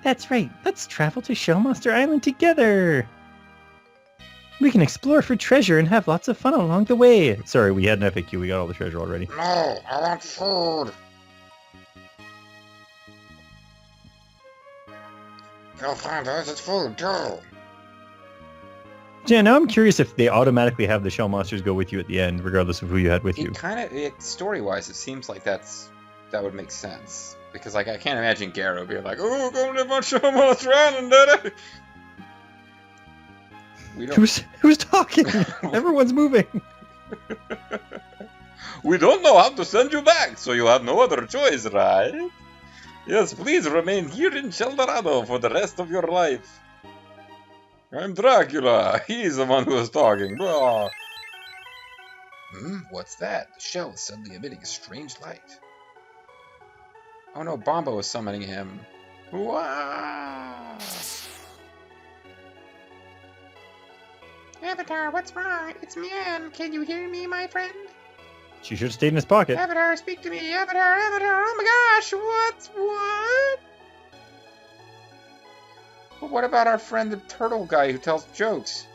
That's right. Let's travel to Shellmaster Island together. We can explore for treasure and have lots of fun along the way. Sorry, we had an FAQ. We got all the treasure already. No, I want food. Go find us, it's food, go. Yeah, now I'm curious if they automatically have the Shell Monsters go with you at the end, regardless of who you had with you. It kind of, story-wise, it seems like that would make sense. Because, like, I can't imagine Garrow being like, "Oh, go live on Shellmaster Island, Daddy." We don't. Who's talking? Everyone's moving. We don't know how to send you back, so you have no other choice, right? Yes, please remain here in Sheldorado for the rest of your life. I'm Dracula. He's the one who is talking. Blah. What's that? The shell is suddenly emitting a strange light. Oh no, Bombo is summoning him. Wow. Avatar, what's wrong? It's Mian. Can you hear me, my friend? She should have stayed in his pocket. Avatar, speak to me. Avatar, Avatar. Oh my gosh, what? But what about our friend the turtle guy who tells jokes?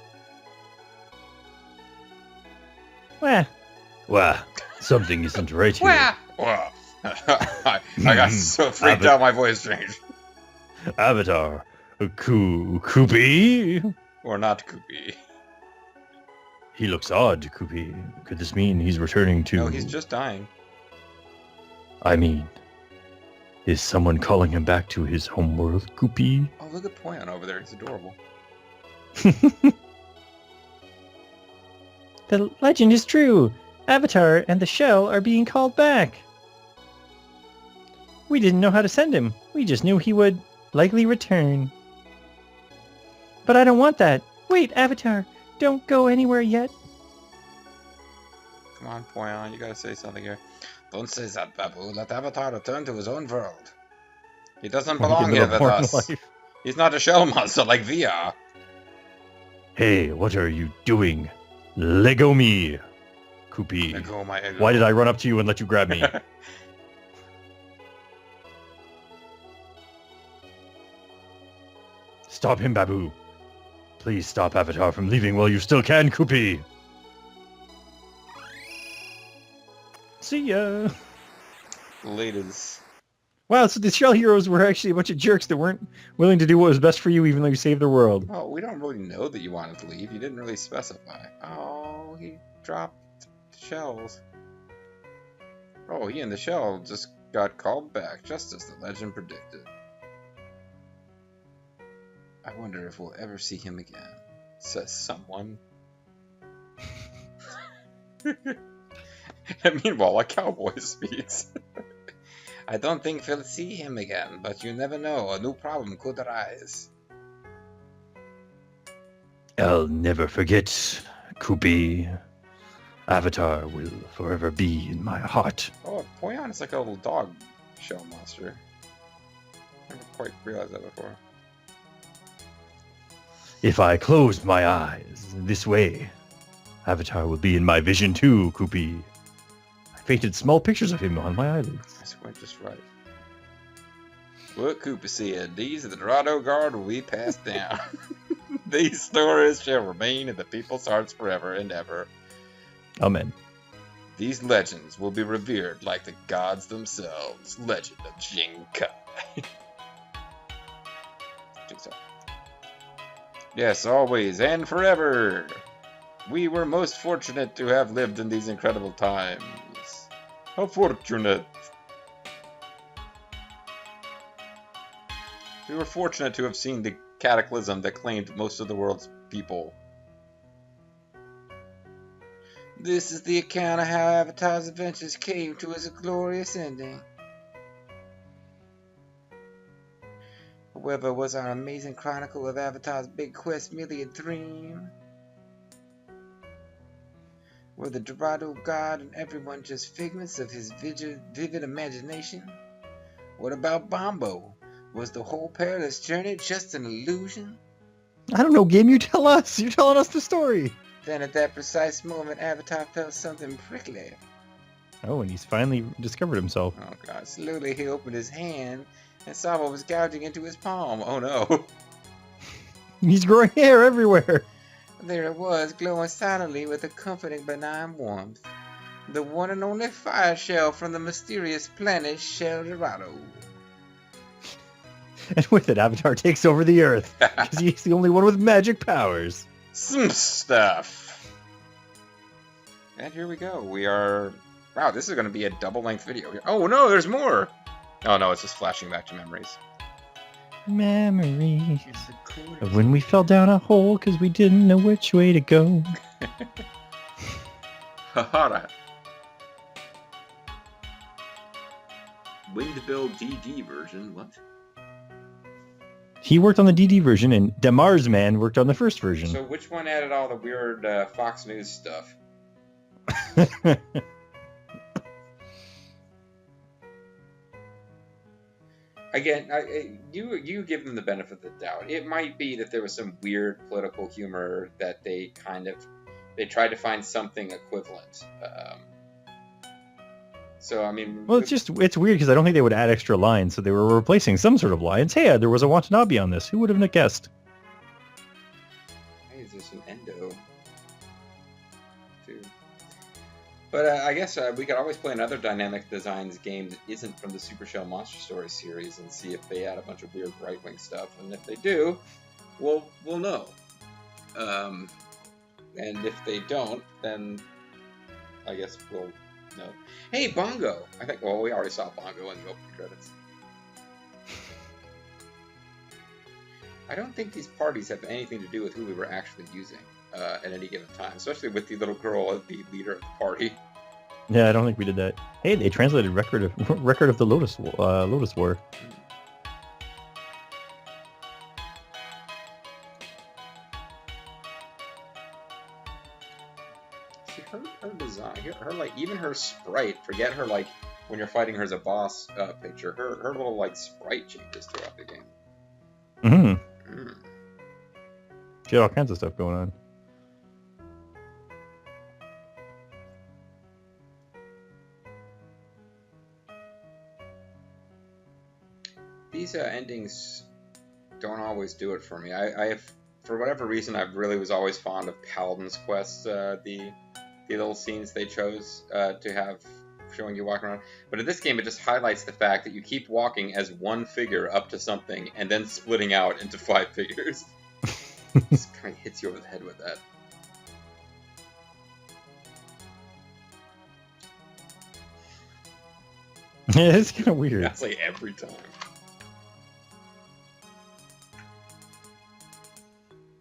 Well, something isn't right here. Wah! Wow. I got so freaked out my voice changed. Avatar, Koopy? Or not Koopy. He looks odd, Koopy. Could this mean he's returning to... No, he's just dying. I mean, is someone calling him back to his homeworld, Koopy? Oh, look at Poyon over there. He's adorable. The legend is true. Avatar and the shell are being called back. We didn't know how to send him. We just knew he would likely return. But I don't want that. Wait, Avatar, don't go anywhere yet. Come on, Poyon. You gotta say something here. Don't say that, Babu. Let Avatar return to his own world. He doesn't Wanna belong get a here little with more in us. life? He's not a shell monster like we are. Hey, what are you doing? Lego me, Koopy. Ego, my ego. Why did I run up to you and let you grab me? Stop him, Babu. Please stop Avatar from leaving while you still can, Koopy. See ya. Latest. Wow, so the Shell Heroes were actually a bunch of jerks that weren't willing to do what was best for you even though you saved their world. Oh, we don't really know that you wanted to leave. You didn't really specify. Oh, he dropped shells. Oh, he and the shell just got called back, just as the legend predicted. I wonder if we'll ever see him again, says someone. And meanwhile, a cowboy speaks. I don't think we'll see him again, but you never know. A new problem could arise. I'll never forget, Koopy. Avatar will forever be in my heart. Oh, Poyon is like a little dog shell monster. Never quite realized that before. If I close my eyes this way, Avatar will be in my vision too, Koopy. I painted small pictures of him on my eyelids. I squint just right. What Cooper said, these are the Dorado Guard will be passed down. These stories shall remain in the people's hearts forever and ever. Amen. These legends will be revered like the gods themselves. Legend of Jinkai. Yes, always and forever. We were most fortunate to have lived in these incredible times. How fortunate. We were fortunate to have seen the cataclysm that claimed most of the world's people. This is the account of how Avatar's adventures came to its glorious ending. However, was our amazing chronicle of Avatar's big quest merely a dream? Were the Dorado god and everyone just figments of his vivid imagination? What about Bombo? Was the whole perilous journey just an illusion? I don't know, Game. You tell us. You're telling us the story. Then at that precise moment, Avatar felt something prickly. Oh, and he's finally discovered himself. Oh god, slowly he opened his hand and saw what was gouging into his palm. Oh no. He's growing hair everywhere. There it was, glowing silently with a comforting benign warmth. The one and only fire shell from the mysterious planet Shell Dorado. And with it, Avatar takes over the Earth. Because he's the only one with magic powers. Some stuff. And here we go. We are... Wow, this is going to be a double-length video. Oh, no, there's more! Oh, no, it's just flashing back to memories. Memories of when we fell down a hole because we didn't know which way to go. Haha. Windbill DD version, what? He worked on the DD version, and Damar's man worked on the first version. So which one added all the weird Fox News stuff? Again, you give them the benefit of the doubt. It might be that there was some weird political humor that they tried to find something equivalent. So I mean, well, it's weird because I don't think they would add extra lines, so they were replacing some sort of lines. Hey, there was a Watanabe on this. Who would have guessed? Hey, is there some endo too? But I guess we could always play another Dynamic Designs game that isn't from the Super Shell Monster Story series and see if they add a bunch of weird right-wing stuff. And if they do, we'll know. And if they don't, then I guess we'll know. Hey, Bongo! I think, well, we already saw Bongo in the opening credits. I don't think these parties have anything to do with who we were actually using at any given time, especially with the little girl as the leader of the party. Yeah, I don't think we did that. Hey, they translated Record of the Lotus War. See, her design, her like, even her sprite, forget her like, when you're fighting her as a boss picture, her little like sprite changes throughout the game. Mm-hmm. Mm. She had all kinds of stuff going on. These endings don't always do it for me. I have, for whatever reason, I really was always fond of Paladin's Quest, the little scenes they chose to have showing you walking around. But in this game, it just highlights the fact that you keep walking as one figure up to something and then splitting out into 5 figures. Just kind of hits you over the head with that. Yeah, it's kind of weird. That's like every time.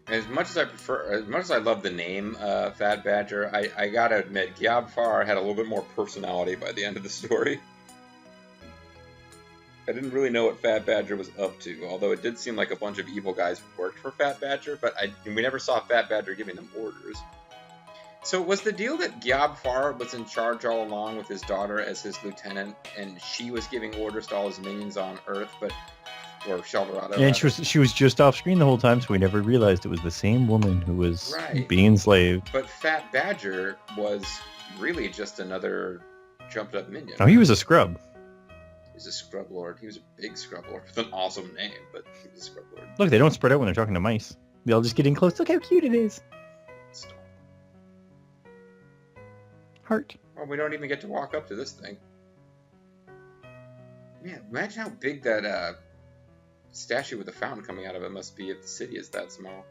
As much as I love the name Fat Badger, I gotta admit, Gyab Far had a little bit more personality by the end of the story. I didn't really know what Fat Badger was up to, although it did seem like a bunch of evil guys worked for Fat Badger, but we never saw Fat Badger giving them orders. So was the deal that Gyab Far was in charge all along with his daughter as his lieutenant, and she was giving orders to all his minions on Earth, or Shell Dorado? And she was just off screen the whole time, so we never realized it was the same woman who was being enslaved. But Fat Badger was really just another jumped up minion. Oh, he was a scrub. He was a scrub lord. He was a big scrub lord with an awesome name, but he was a scrub lord. Look, they don't spread out when they're talking to mice. They all just get in close. Look how cute it is. Stop. Heart. Well, we don't even get to walk up to this thing. Yeah, imagine how big that statue with the fountain coming out of it must be if the city is that small.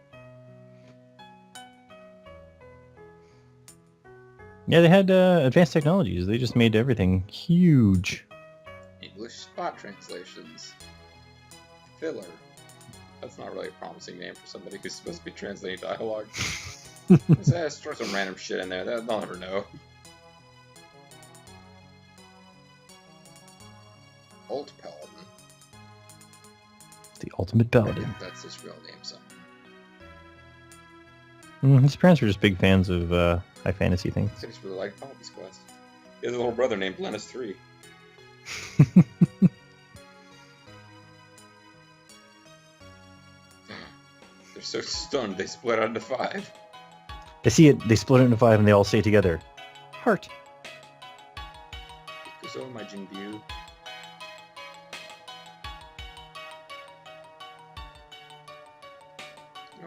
Yeah, they had advanced technologies. They just made everything huge. English spot translations. Filler. That's not really a promising name for somebody who's supposed to be translating dialogue. Let's throw some random shit in there. They'll never know. Old Paladin. The ultimate paladin. That's his real name, something. His parents were just big fans of high fantasy things. I just really like Paladin's Quest. He has a little brother named Lennis 3. They're so stunned they split out into 5. I see it. They split it into 5 and they all say together, "Heart." Goes over my Jinbu.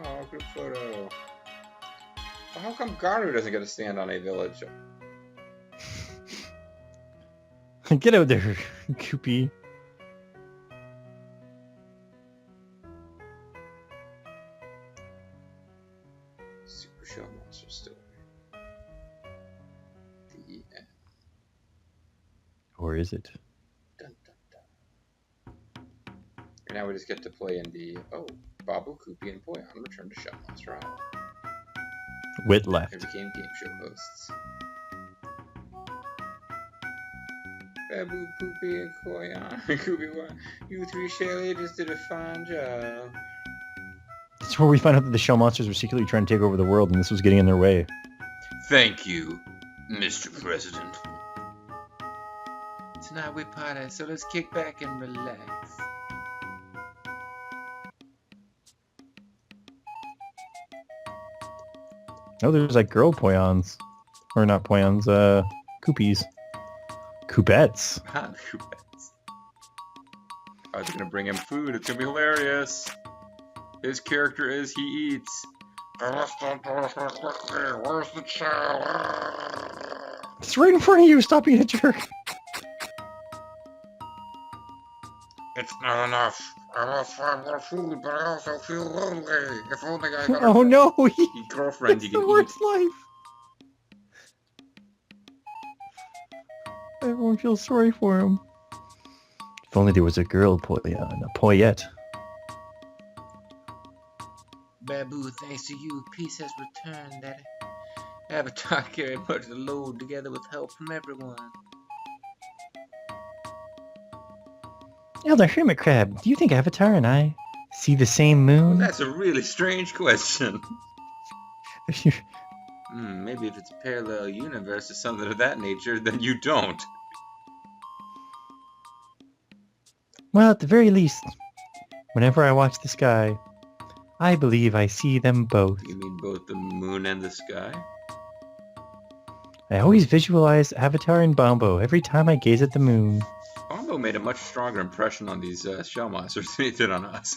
Oh, group photo. Well, how come Garu doesn't get to stand on a village? Get out there, Koopy. Super Show Monster Story. The end. Or is it? Dun, dun, dun. And now we just get to play in the Babu, Koopy, and Boyan return to Show Monster Island. Wit left. They became game show hosts. Babu, Poopy, and Koyan. Koopy, you 3 Shelly just did a fine job. That's where we find out that the shell monsters were secretly trying to take over the world, and this was getting in their way. Thank you, Mr. President. Tonight we party, so let's kick back and relax. Oh, there's like girl Poyons. Or not Poyons, Koopies. Koopettes. Ah, the Koopettes. Are they gonna bring him food? It's gonna be hilarious. His character is he eats. Where's the child? It's right in front of you. Stop being a jerk. It's not enough. I want 5 more food, but I also feel lonely. If only I got Oh no, He girlfriend it's you the can worst eat. life. Everyone feels sorry for him. If only there was a girl Poyon, a Poyette. Babu, thanks to you, peace has returned, Daddy. Avatar carried much of the load together with help from everyone. Elder Hermit Crab, do you think Avatar and I see the same Well, moon? that's a really strange question. Maybe if it's a parallel universe or something of that nature, then you don't. Well, at the very least, whenever I watch the sky, I believe I see them both. You mean both the moon and the sky? I always visualize Avatar and Bombo every time I gaze at the moon. Bombo made a much stronger impression on these shell monsters than he did on us.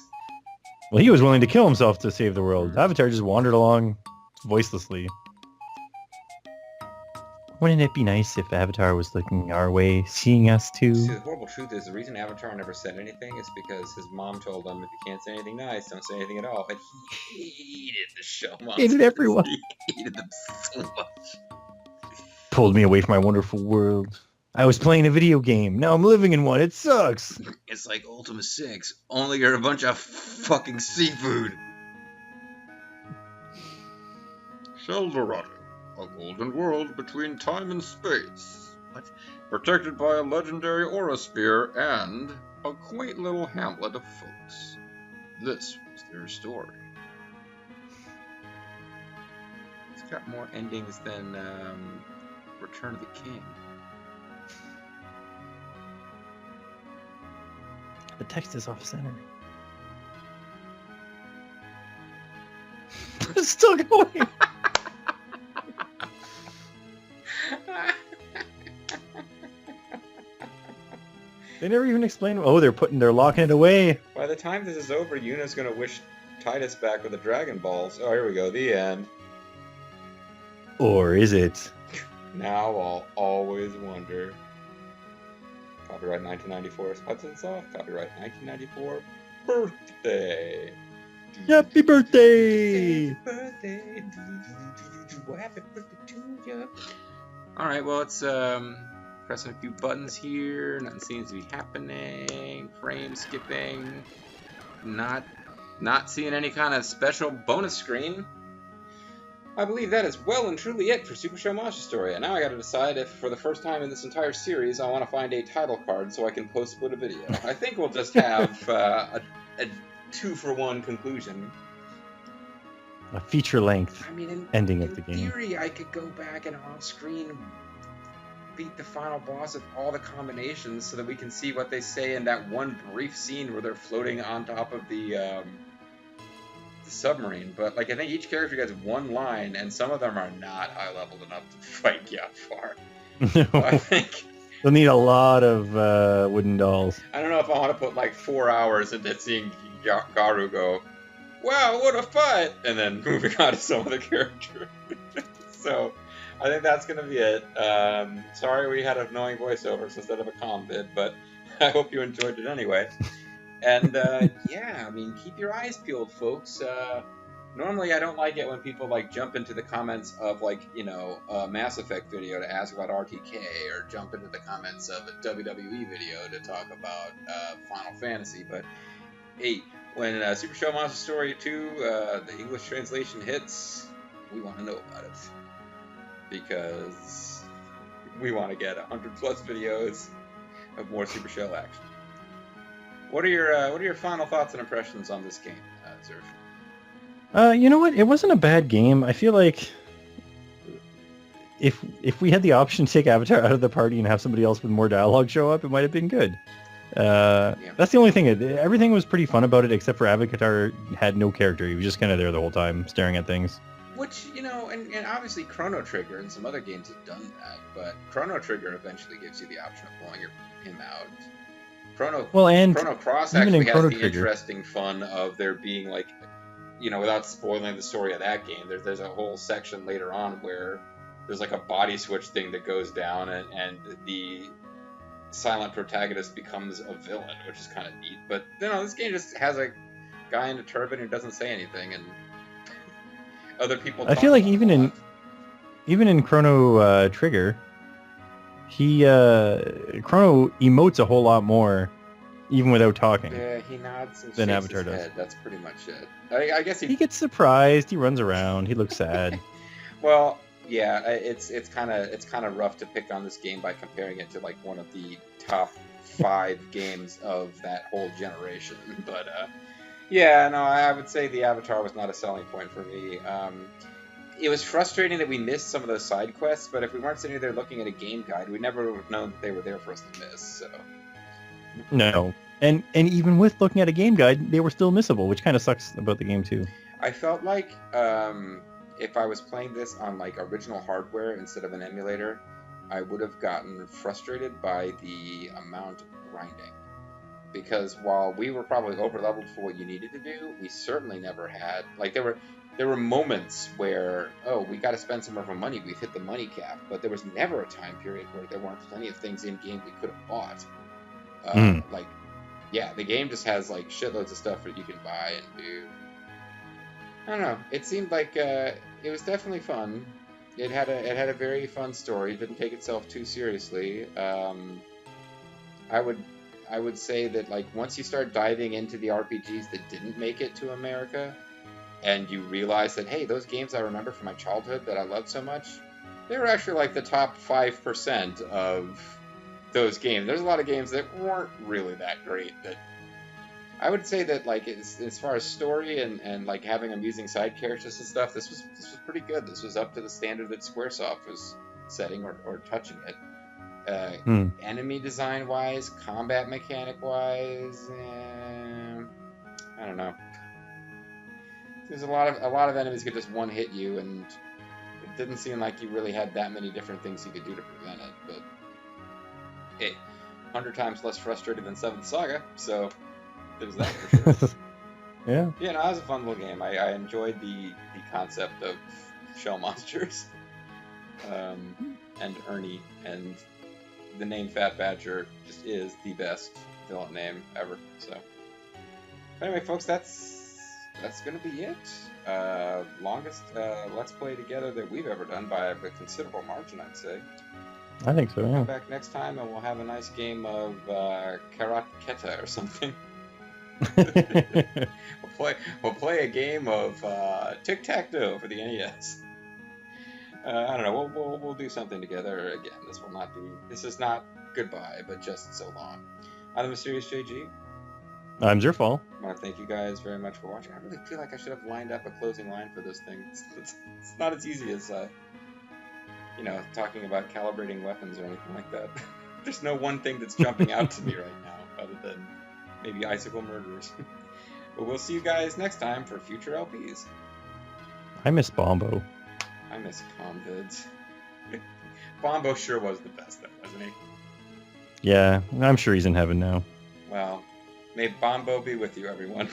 Well, he was willing to kill himself to save the world. Avatar just wandered along voicelessly. Wouldn't it be nice if Avatar was looking our way, seeing us See, too? the horrible truth is the reason Avatar never said anything is because his mom told him if you can't say anything nice, don't say anything at all. And he hated the shell monsters. Hated everyone. He hated them so much. Pulled me away from my wonderful world. I was playing a video game. Now I'm living in one. It sucks. It's like Ultima 6, only you're a bunch of fucking seafood. Sheldorado, a golden world between time and space. What? Protected by a legendary aura sphere and a quaint little hamlet of folks. This was their story. It's got more endings than Return of the King. The text is off center. It's still going. They never even explain. Oh, they're locking it away. By the time this is over, Yuna's gonna wish Titus back with the Dragon Balls. Oh, here we go, the end. Or is it? Now I'll always wonder. Copyright 1994 Hudson Soft. Copyright 1994 birthday. Happy birthday! Happy birthday. Well, happy birthday to you. Alright, well, it's pressing a few buttons here. Nothing seems to be happening. Frame skipping. Not seeing any kind of special bonus screen. I believe that is well and truly it for Super Show Monster Story, and now I gotta decide if, for the first time in this entire series, I want to find a title card so I can post-split a video. I think we'll just have a 2-for-1 conclusion. A feature-length I mean, ending in of the game. theory, I could go back and off-screen beat the final boss with all the combinations so that we can see what they say in that one brief scene where they're floating on top of the submarine. But like, I think each character gets one line, and some of them are not high leveled enough to fight Gyab Far. So I think they'll need a lot of wooden dolls. I don't know if I want to put like 4 hours into seeing Garu go, "Wow, what a fight!" and then moving on to some of the characters. So I think that's going to be it. Sorry we had annoying voiceovers instead of a comm vid, but I hope you enjoyed it anyway. And yeah, I mean, keep your eyes peeled, folks. Normally I don't like it when people like jump into the comments of like, you know, a Mass Effect video to ask about RTK, or jump into the comments of a WWE video to talk about Final Fantasy. But hey, when Super Show Monster Story 2, the English translation hits, we want to know about it. Because we want to get 100 plus videos of more Super Show action. What are your final thoughts and impressions on this game, Zerf? You know what? It wasn't a bad game. I feel like if we had the option to take Avatar out of the party and have somebody else with more dialogue show up, it might have been good. That's the only thing. Everything was pretty fun about it, except for Avatar had no character. He was just kind of there the whole time, staring at things. Which, you know, and obviously Chrono Trigger and some other games have done that, but Chrono Trigger eventually gives you the option of pulling him out. Chrono Cross actually has the interesting fun of there being like, you know, without spoiling the story of that game, there's a whole section later on where there's like a body switch thing that goes down, and the silent protagonist becomes a villain, which is kind of neat. But, you know, this game just has a guy in a turban who doesn't say anything, and other people. I feel like even in Chrono Trigger, Chrono emotes a whole lot more, even without talking. Yeah, he nods and than shakes Avatar his does. head. That's pretty much it. I guess he gets surprised. He runs around. He looks sad. Well, yeah, it's kind of rough to pick on this game by comparing it to like one of the top 5 games of that whole generation. But yeah, no, I would say the Avatar was not a selling point for me. It was frustrating that we missed some of those side quests, but if we weren't sitting there looking at a game guide, we never would have known that they were there for us to miss. So no, and even with looking at a game guide, they were still missable, which kind of sucks about the game too. I felt like if I was playing this on like original hardware instead of an emulator, I would have gotten frustrated by the amount of grinding. Because while we were probably over-leveled for what you needed to do, we certainly never had... Like, there were moments where, oh, we got to spend some of our money, we've hit the money cap, but there was never a time period where there weren't plenty of things in-game we could have bought. Like, yeah, the game just has, like, shitloads of stuff that you can buy and do. I don't know. It seemed like it was definitely fun. It had a very fun story. It didn't take itself too seriously. I would say that, like, once you start diving into the RPGs that didn't make it to America, and you realize that, hey, those games I remember from my childhood that I loved so much, they were actually like the top 5% of those games. There's a lot of games that weren't really that great. That I would say that, like, as far as story and like having amusing side characters and stuff, this was pretty good. This was up to the standard that Squaresoft was setting or touching it. Enemy design wise, combat mechanic wise, I don't know. There's a lot of enemies could just one hit you, and it didn't seem like you really had that many different things you could do to prevent it. But hey, 100 times less frustrated than 7th Saga, so there's that for sure. Yeah. Yeah, no, that was a fun little game. I enjoyed the concept of shell monsters, and Ernie, and the name Fat Badger just is the best villain name ever. So anyway, folks, that's gonna be it. Longest Let's Play together that we've ever done by a considerable margin, I'd say. I think so, yeah. Come back next time and we'll have a nice game of Karat Keta or something. We'll play a game of Tic-Tac-Toe for the NES. I don't know. We'll do something together again. This will not be. This is not goodbye, but just so long. I'm the Mysterious JG. I'm Zerf. I want to thank you guys very much for watching. I really feel like I should have lined up a closing line for this thing. It's not as easy as talking about calibrating weapons or anything like that. There's no one thing that's jumping out to me right now, other than maybe icicle murders. But we'll see you guys next time for future LPs. I miss Bombo. I miss Convids. Bombo sure was the best, though, wasn't he? Yeah, I'm sure he's in heaven now. Well, may Bombo be with you, everyone.